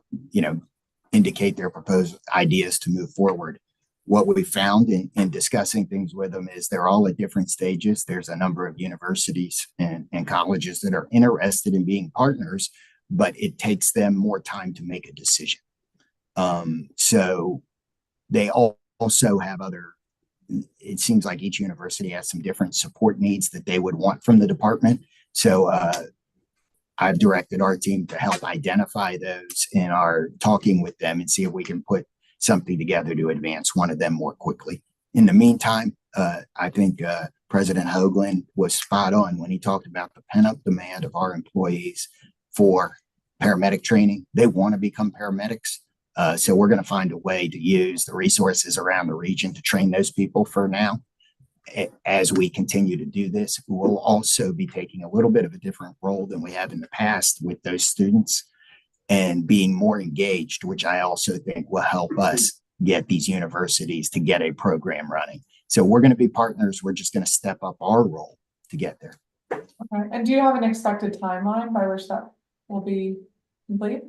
indicate their proposed ideas to move forward. What we found in discussing things with them is they're all at different stages. There's a number of universities and colleges that are interested in being partners, but it takes them more time to make a decision. So they also have it seems like each university has some different support needs that they would want from the department. So I've directed our team to help identify those in our talking with them and see if we can put something together to advance one of them more quickly. In the meantime, I think President Hoagland was spot on when he talked about the pent-up demand of our employees for paramedic training. They want to become paramedics. So we're going to find a way to use the resources around the region to train those people for now. As we continue to do this, we'll also be taking a little bit of a different role than we have in the past with those students and being more engaged, which I also think will help us get these universities to get a program running. So we're going to be partners. We're just going to step up our role to get there. Okay. And do you have an expected timeline by which that will be complete?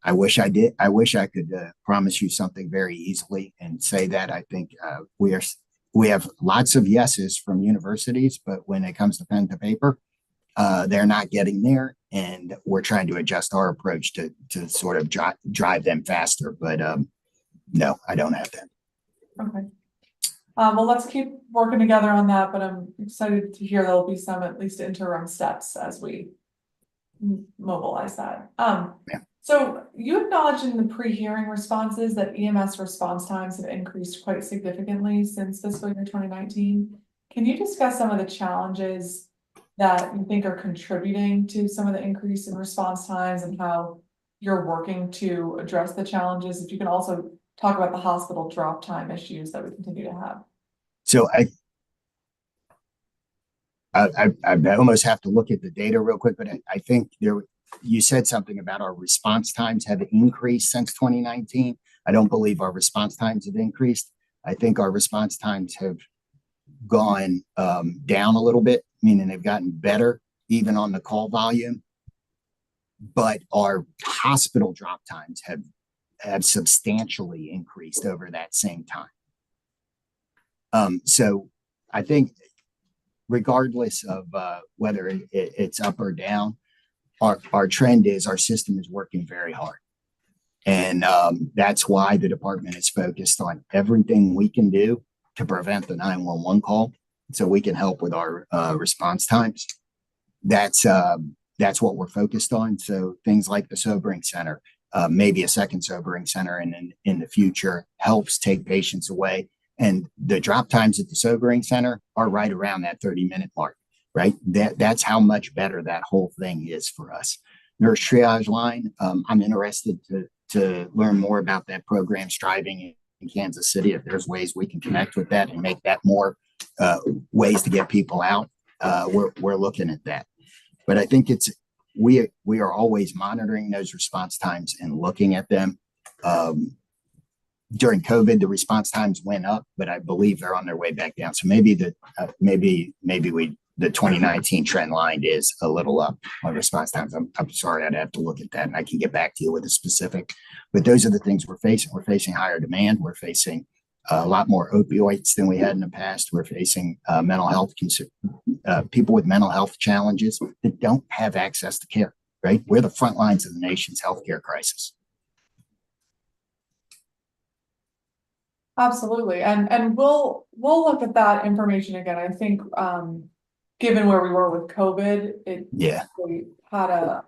I wish I did. I wish I could promise you something very easily and say that. I think we have lots of yeses from universities, but when it comes to pen to paper, they're not getting there, and we're trying to adjust our approach to sort of drive them faster. But no, I don't have that. Okay. Well, let's keep working together on that, but I'm excited to hear there'll be some at least interim steps as we mobilize that. Yeah. So you acknowledged in the pre-hearing responses that EMS response times have increased quite significantly since fiscal year 2019. Can you discuss some of the challenges that you think are contributing to some of the increase in response times and how you're working to address the challenges? If you can also talk about the hospital drop time issues that we continue to have. So I almost have to look at the data real quick, but I think you said something about our response times have increased since 2019. I don't believe our response times have increased. I think our response times have gone down a little bit, meaning they've gotten better even on the call volume, but our hospital drop times have substantially increased over that same time. So I think regardless of whether it's up or down, our trend is our system is working very hard. And that's why the department is focused on everything we can do to prevent the 911 call so we can help with our response times. That's what we're focused on. So things like the sobering center, maybe a second sobering center, and then in the future helps take patients away. And the drop times at the sobering center are right around that 30-minute mark, right? That's how much better that whole thing is for us. Nurse triage line, I'm interested to learn more about that program striving in Kansas City. If there's ways we can connect with that and make that more ways to get people out, we're looking at that. But I think we are always monitoring those response times and looking at them. During COVID, the response times went up, but I believe they're on their way back down. So maybe the 2019 trend line is a little up on response times. I'm sorry, I'd have to look at that, and I can get back to you with a specific. But those are the things we're facing. We're facing higher demand. We're facing a lot more opioids than we had in the past. We're facing mental health people with mental health challenges that don't have access to care. Right, we're the front lines of the nation's healthcare crisis. Absolutely. And we'll look at that information again. I think, given where we were with COVID, we had a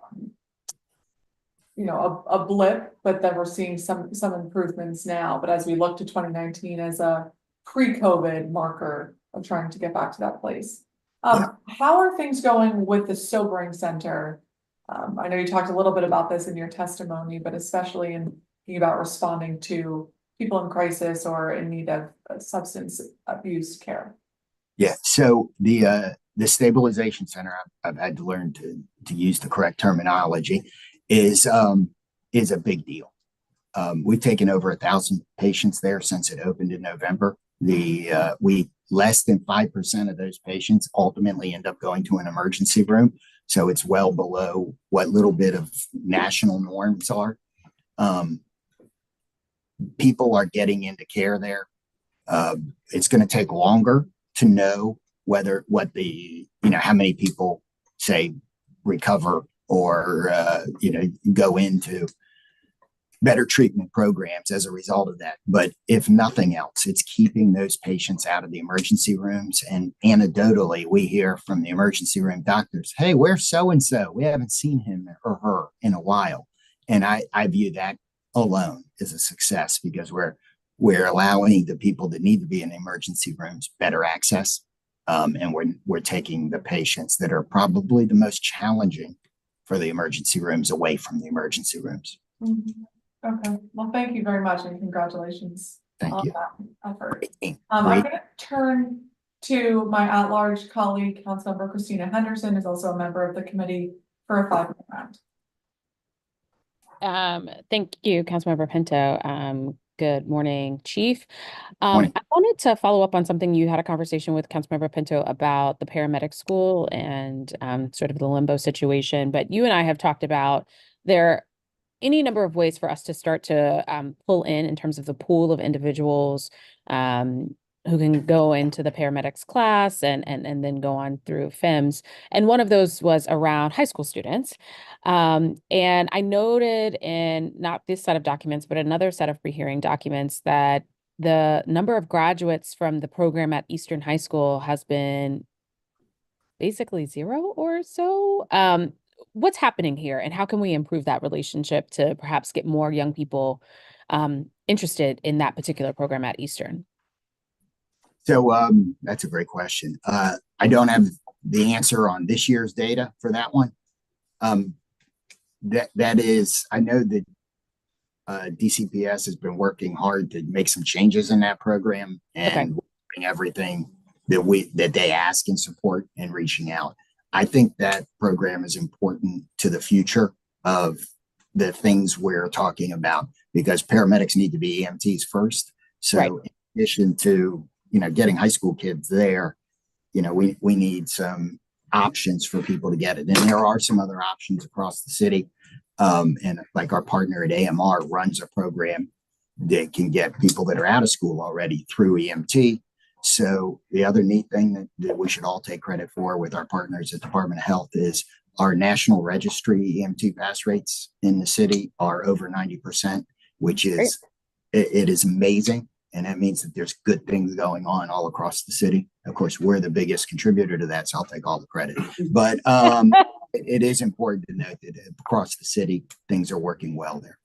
blip, but then we're seeing some improvements now. But as we look to 2019 as a pre-COVID marker of trying to get back to that place. How are things going with the sobering center? I know you talked a little bit about this in your testimony, but especially in thinking about responding to people in crisis or in need of substance abuse care. Yeah, so the stabilization center, I've had to learn to use the correct terminology, is a big deal. We've taken over 1,000 patients there since it opened in November. We less than 5% of those patients ultimately end up going to an emergency room, so it's well below what little bit of national norms are. People are getting into care there. It's going to take longer to know how many people say recover or go into better treatment programs as a result of that. But if nothing else, it's keeping those patients out of the emergency rooms. And anecdotally, we hear from the emergency room doctors, "Hey, where's so-and-so? We haven't seen him or her in a while." And I view that alone is a success, because we're allowing the people that need to be in emergency rooms better access, and we're taking the patients that are probably the most challenging for the emergency rooms away from the emergency rooms. Mm-hmm. Okay, well, thank you very much, and congratulations. Thank you. That effort. I'm going to turn to my at-large colleague, Councilmember Christina Henderson, who's also a member of the committee, for a 5-minute round. Thank you, Councilmember Pinto. Good morning, Chief. Morning. I wanted to follow up on something. You had a conversation with Councilmember Pinto about the paramedic school and sort of the limbo situation, but you and I have talked about there any number of ways for us to start to pull in terms of the pool of individuals who can go into the paramedics class and then go on through FIMS. And one of those was around high school students. And I noted in not this set of documents, but another set of pre-hearing documents that the number of graduates from the program at Eastern High School has been basically 0 or so. What's happening here, and how can we improve that relationship to perhaps get more young people interested in that particular program at Eastern? So that's a great question. I don't have the answer on this year's data for that one. That is, I know that DCPS has been working hard to make some changes in that program and doing everything that they ask and support and reaching out. I think that program is important to the future of the things we're talking about, because paramedics need to be EMTs first. So in addition to, getting high school kids there, we need some options for people to get it. And there are some other options across the city. And like our partner at AMR runs a program that can get people that are out of school already through EMT. So the other neat thing that we should all take credit for with our partners at Department of Health is our national registry EMT pass rates in the city are over 90%, which is, it is amazing. And that means that there's good things going on all across the city. Of course, we're the biggest contributor to that, so I'll take all the credit. But it is important to note that across the city, things are working well there.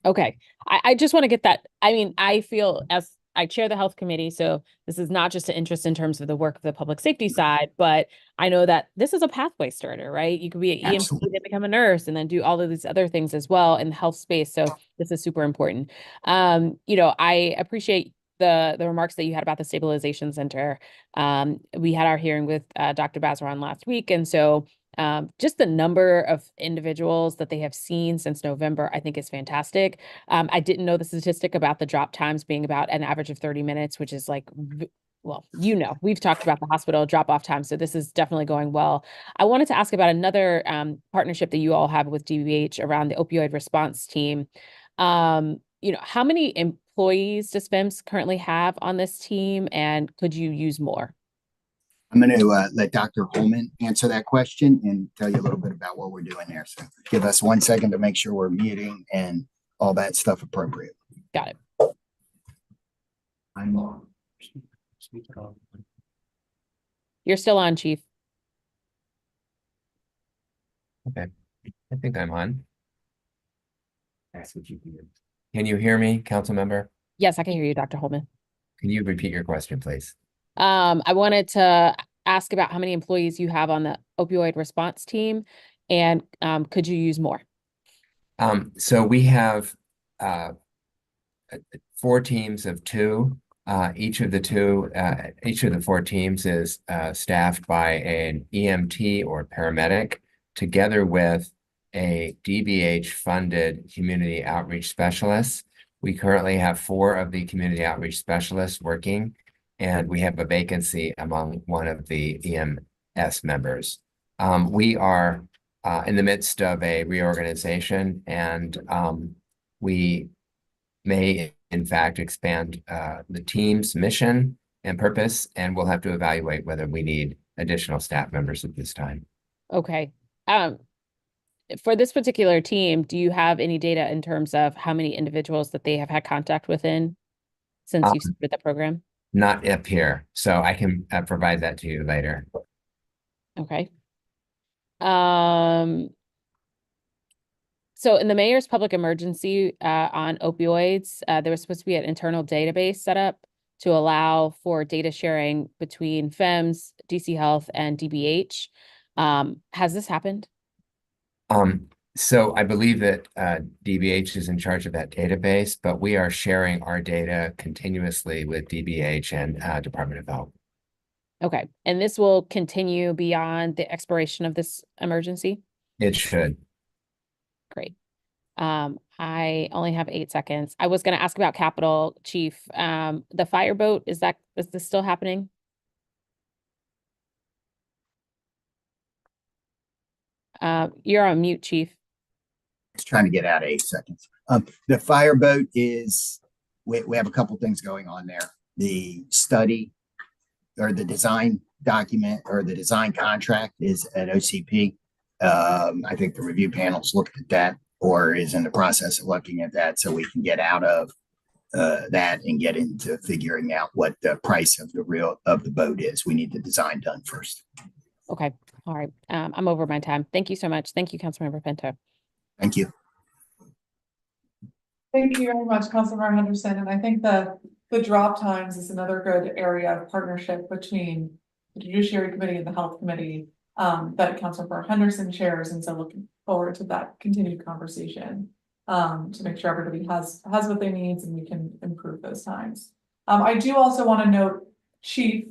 Okay. I just want to get that. I mean, I feel as I chair the health committee, so this is not just an interest in terms of the work of the public safety side, but I know that this is a pathway starter, right? You could be an EMT, then become a nurse, and then do all of these other things as well in the health space. So this is super important. I appreciate the remarks that you had about the stabilization center. We had our hearing with Dr. Bazaran last week, and so Just the number of individuals that they have seen since November, I think is fantastic. I didn't know the statistic about the drop times being about an average of 30 minutes, which is like, well, we've talked about the hospital drop off time, so this is definitely going well. I wanted to ask about another partnership that you all have with DBH around the opioid response team. How many employees does FEMS currently have on this team, and could you use more? I'm going to let Dr. Holman answer that question and tell you a little bit about what we're doing there. So give us 1 second to make sure we're muting and all that stuff appropriate. Got it. I'm on. You're still on, Chief. Okay, I think I'm on. Can you hear me, council member? Yes, I can hear you, Dr. Holman. Can you repeat your question, please? I wanted to ask about how many employees you have on the opioid response team, and could you use more? So we have 4 teams of 2. Each of the 4 teams is staffed by an EMT or paramedic, together with a DBH funded community outreach specialist. We currently have 4 of the community outreach specialists working, and we have a vacancy among one of the EMS members. We are in the midst of a reorganization, and we may in fact expand the team's mission and purpose, and we'll have to evaluate whether we need additional staff members at this time. Okay. For this particular team, do you have any data in terms of how many individuals that they have had contact within since you started the program? Not up here, so I can provide that to you later. Okay. So in the mayor's public emergency on opioids, there was supposed to be an internal database set up to allow for data sharing between FEMS, DC Health, and DBH. Has this happened? So I believe that DBH is in charge of that database, but we are sharing our data continuously with DBH and Department of Health. Okay, and this will continue beyond the expiration of this emergency? It should. Great. I only have 8 seconds. I was going to ask about capital, Chief. The fireboat, is this still happening? You're on mute, Chief. Just trying to get out of 8 seconds. The fireboat is, we have a couple things going on there. The study or the design document or the design contract is at OCP. I think the review panel's looked at that or is in the process of looking at that, so we can get out of that and get into figuring out what the price of the boat is. We need the design done first. Okay. All right. I'm over my time. Thank you so much. Thank you, Councilmember Pinto. Thank you. Thank you very much, Councilmember Henderson. And I think the drop times is another good area of partnership between the Judiciary Committee and the Health Committee that Councilmember Henderson chairs. And so looking forward to that continued conversation to make sure everybody has what they need and we can improve those times. I do also want to note, Chief,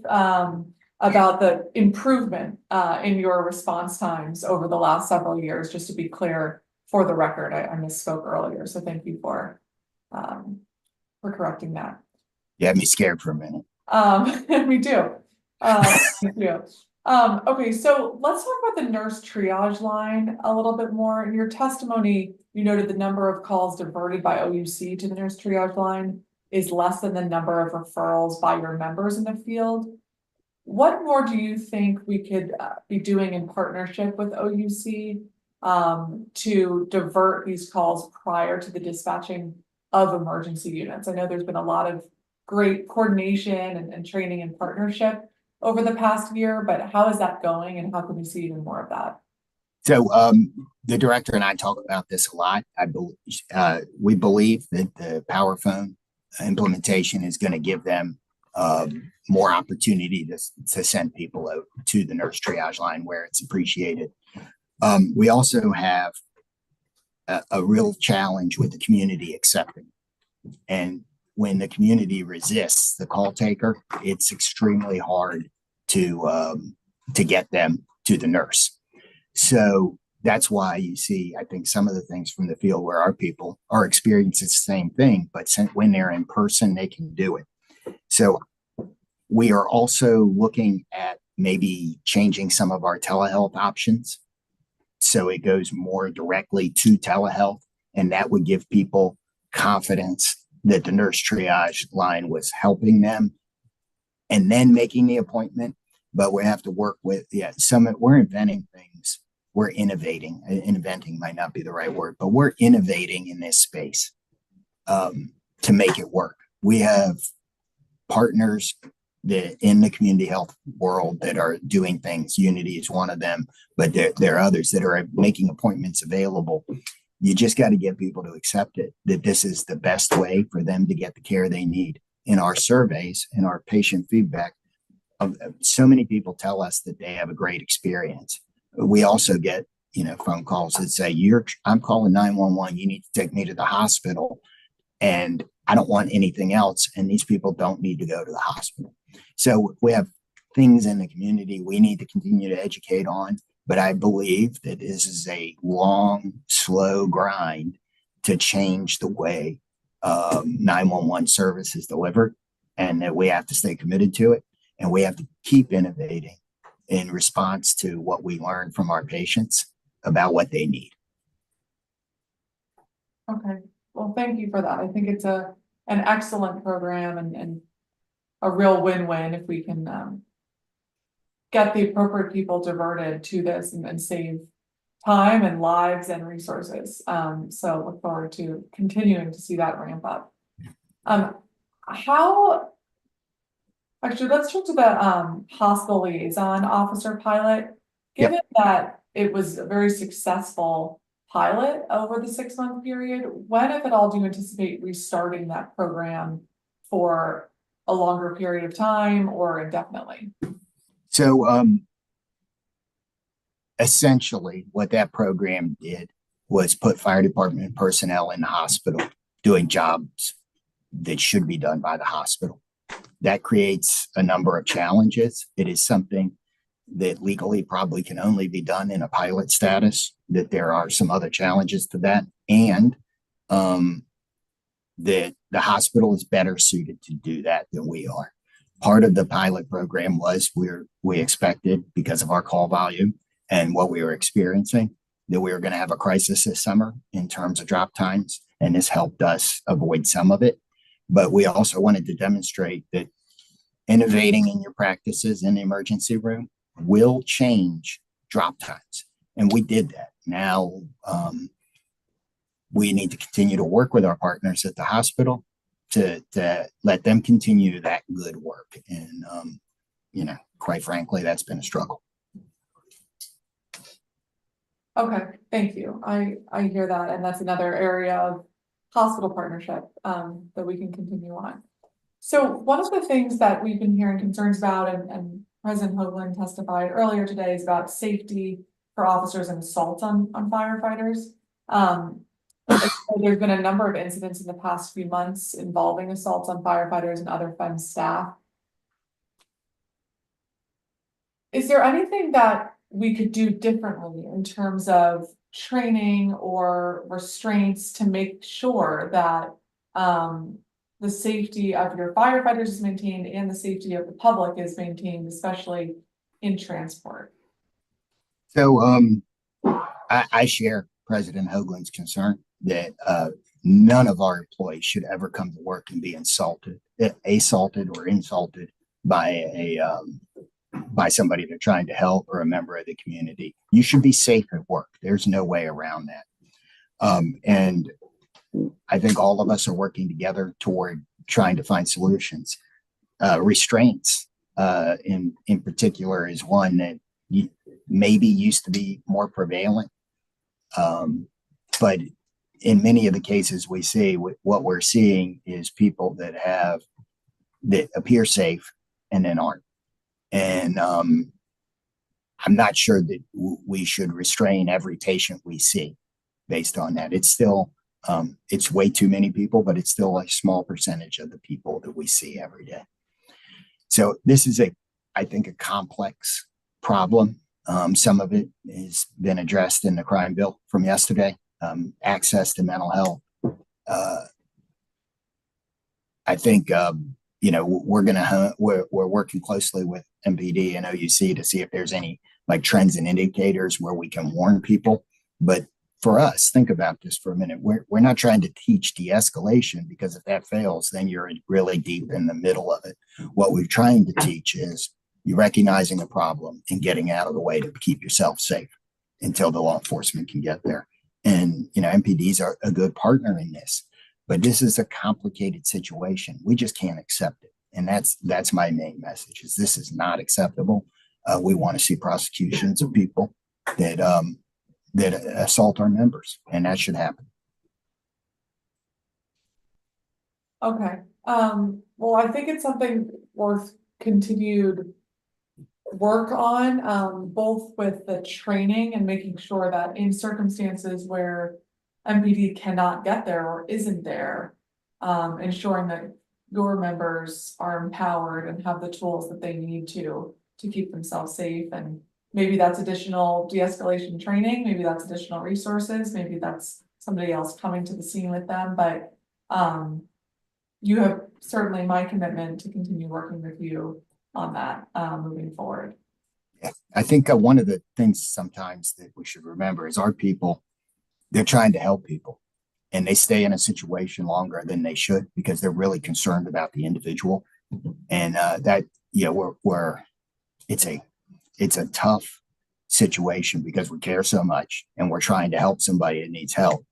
about the improvement in your response times over the last several years, just to be clear for the record. I misspoke earlier, so thank you for correcting that. You had me scared for a minute. We do. Thank you. Okay, so let's talk about the nurse triage line a little bit more. In your testimony, you noted the number of calls diverted by OUC to the nurse triage line is less than the number of referrals by your members in the field. What more do you think we could be doing in partnership with OUC to divert these calls prior to the dispatching of emergency units? I know there's been a lot of great coordination and training and partnership over the past year, but how is that going and how can we see even more of that? So the director and I talk about this a lot. We believe that the Power Phone implementation is going to give them more opportunity to send people out to the nurse triage line where it's appreciated. We also have a real challenge with the community accepting. And when the community resists the call taker, it's extremely hard to get them to the nurse. So that's why you see, I think, some of the things from the field where our people are experiencing the same thing, but when they're in person, they can do it. So we are also looking at maybe changing some of our telehealth options. So it goes more directly to telehealth, and that would give people confidence that the nurse triage line was helping them and then making the appointment. But we have to work with, we're inventing things. We're innovating. Inventing might not be the right word, but we're innovating in this space to make it work. We have partners that in the community health world that are doing things. Unity is one of them, but there are others that are making appointments available. You just got to get people to accept it, that this is the best way for them to get the care they need. In our surveys, in our patient feedback, so many people tell us that they have a great experience. We also get, phone calls that say, I'm calling 911. You need to take me to the hospital, and I don't want anything else. And these people don't need to go to the hospital. So we have things in the community we need to continue to educate on. But I believe that this is a long, slow grind to change the way 911 service is delivered, and that we have to stay committed to it. And we have to keep innovating in response to what we learn from our patients about what they need. Okay, well, thank you for that. I think it's an excellent program and a real win-win if we can get the appropriate people diverted to this and save time and lives and resources. So look forward to continuing to see that ramp up. Actually, let's talk to the hospital liaison officer pilot. Given that it was a very successful pilot over the 6-month period, when, if at all, do you anticipate restarting that program for a longer period of time or indefinitely? So essentially what that program did was put fire department personnel in the hospital doing jobs that should be done by the hospital. That creates a number of challenges. It is something that legally probably can only be done in a pilot status, that there are some other challenges to that, and that the hospital is better suited to do that than we are. Part of the pilot program was we expected, because of our call volume and what we were experiencing, that we were going to have a crisis this summer in terms of drop times, and this helped us avoid some of it. But we also wanted to demonstrate that innovating in your practices in the emergency room will change drop times. And we did that. Now we need to continue to work with our partners at the hospital to let them continue that good work. And, quite frankly, that's been a struggle. Okay, thank you. I hear that. And that's another area of hospital partnership that we can continue on. So one of the things that we've been hearing concerns about, and President Hoagland testified earlier today, is about safety for officers and assaults on firefighters. There's been a number of incidents in the past few months involving assaults on firefighters and other FEM staff. Is there anything that we could do differently in terms of training or restraints to make sure that the safety of your firefighters is maintained and the safety of the public is maintained, especially in transport? So I share President Hoagland's concern that none of our employees should ever come to work and be assaulted or insulted by somebody they're trying to help or a member of the community. You should be safe at work. There's no way around that. And I think all of us are working together toward trying to find solutions. Restraints in particular is one that maybe used to be more prevalent. But in many of the cases we see, what we're seeing is people that appear safe and then aren't. And I'm not sure that we should restrain every patient we see based on that. It's still, it's way too many people, but it's still a small percentage of the people that we see every day. So this is I think a complex problem. Some of it has been addressed in the crime bill from yesterday. Access to mental health. I think, we're working closely with MPD and OUC to see if there's any like trends and indicators where we can warn people. But for us, think about this for a minute. We're not trying to teach de-escalation, because if that fails, then you're really deep in the middle of it. What we're trying to teach is you recognizing a problem and getting out of the way to keep yourself safe until the law enforcement can get there. And, MPDs are a good partner in this, but this is a complicated situation. We just can't accept it. And that's my main message, is this is not acceptable. We want to see prosecutions of people that assault our members, and that should happen. Okay, well, I think it's something worth continued work on, both with the training and making sure that in circumstances where MPD cannot get there or isn't there, ensuring that your members are empowered and have the tools that they need to keep themselves safe. And maybe that's additional de-escalation training, maybe that's additional resources, maybe that's somebody else coming to the scene with them, but you have certainly my commitment to continue working with you on that, moving forward. Yeah, I think one of the things sometimes that we should remember is our people, they're trying to help people, and they stay in a situation longer than they should because they're really concerned about the individual. And it's a tough situation because we care so much and we're trying to help somebody that needs help,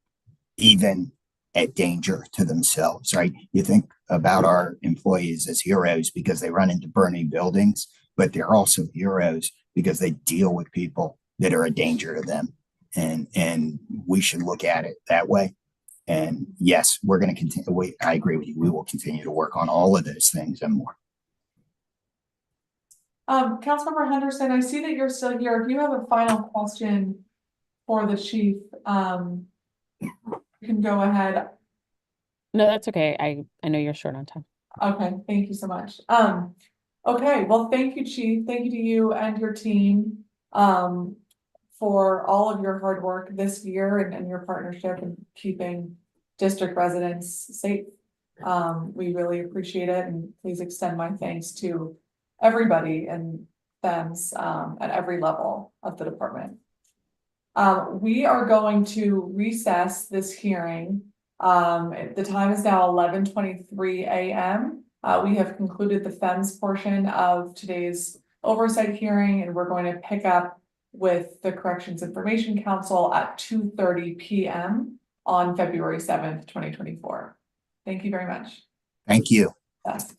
even at danger to themselves, right? You think about our employees as heroes because they run into burning buildings, but they're also heroes because they deal with people that are a danger to them. And we should look at it that way. And yes, we're going to continue. I agree with you. We will continue to work on all of those things and more. Councilmember Henderson, I see that you're still here. If you have a final question for the chief, you can go ahead. No, that's okay. I know you're short on time. Okay, thank you so much. Okay, well, thank you, Chief. Thank you to you and your team for all of your hard work this year and your partnership in keeping district residents safe. We really appreciate it, and please extend my thanks to everybody and FEMS at every level of the department. We are going to recess this hearing. The time is now 11:23 a.m. We have concluded the FEMS portion of today's oversight hearing, and we're going to pick up with the Corrections Information Council at 2:30 p.m. on February 7th, 2024. Thank you very much. Thank you. Yes.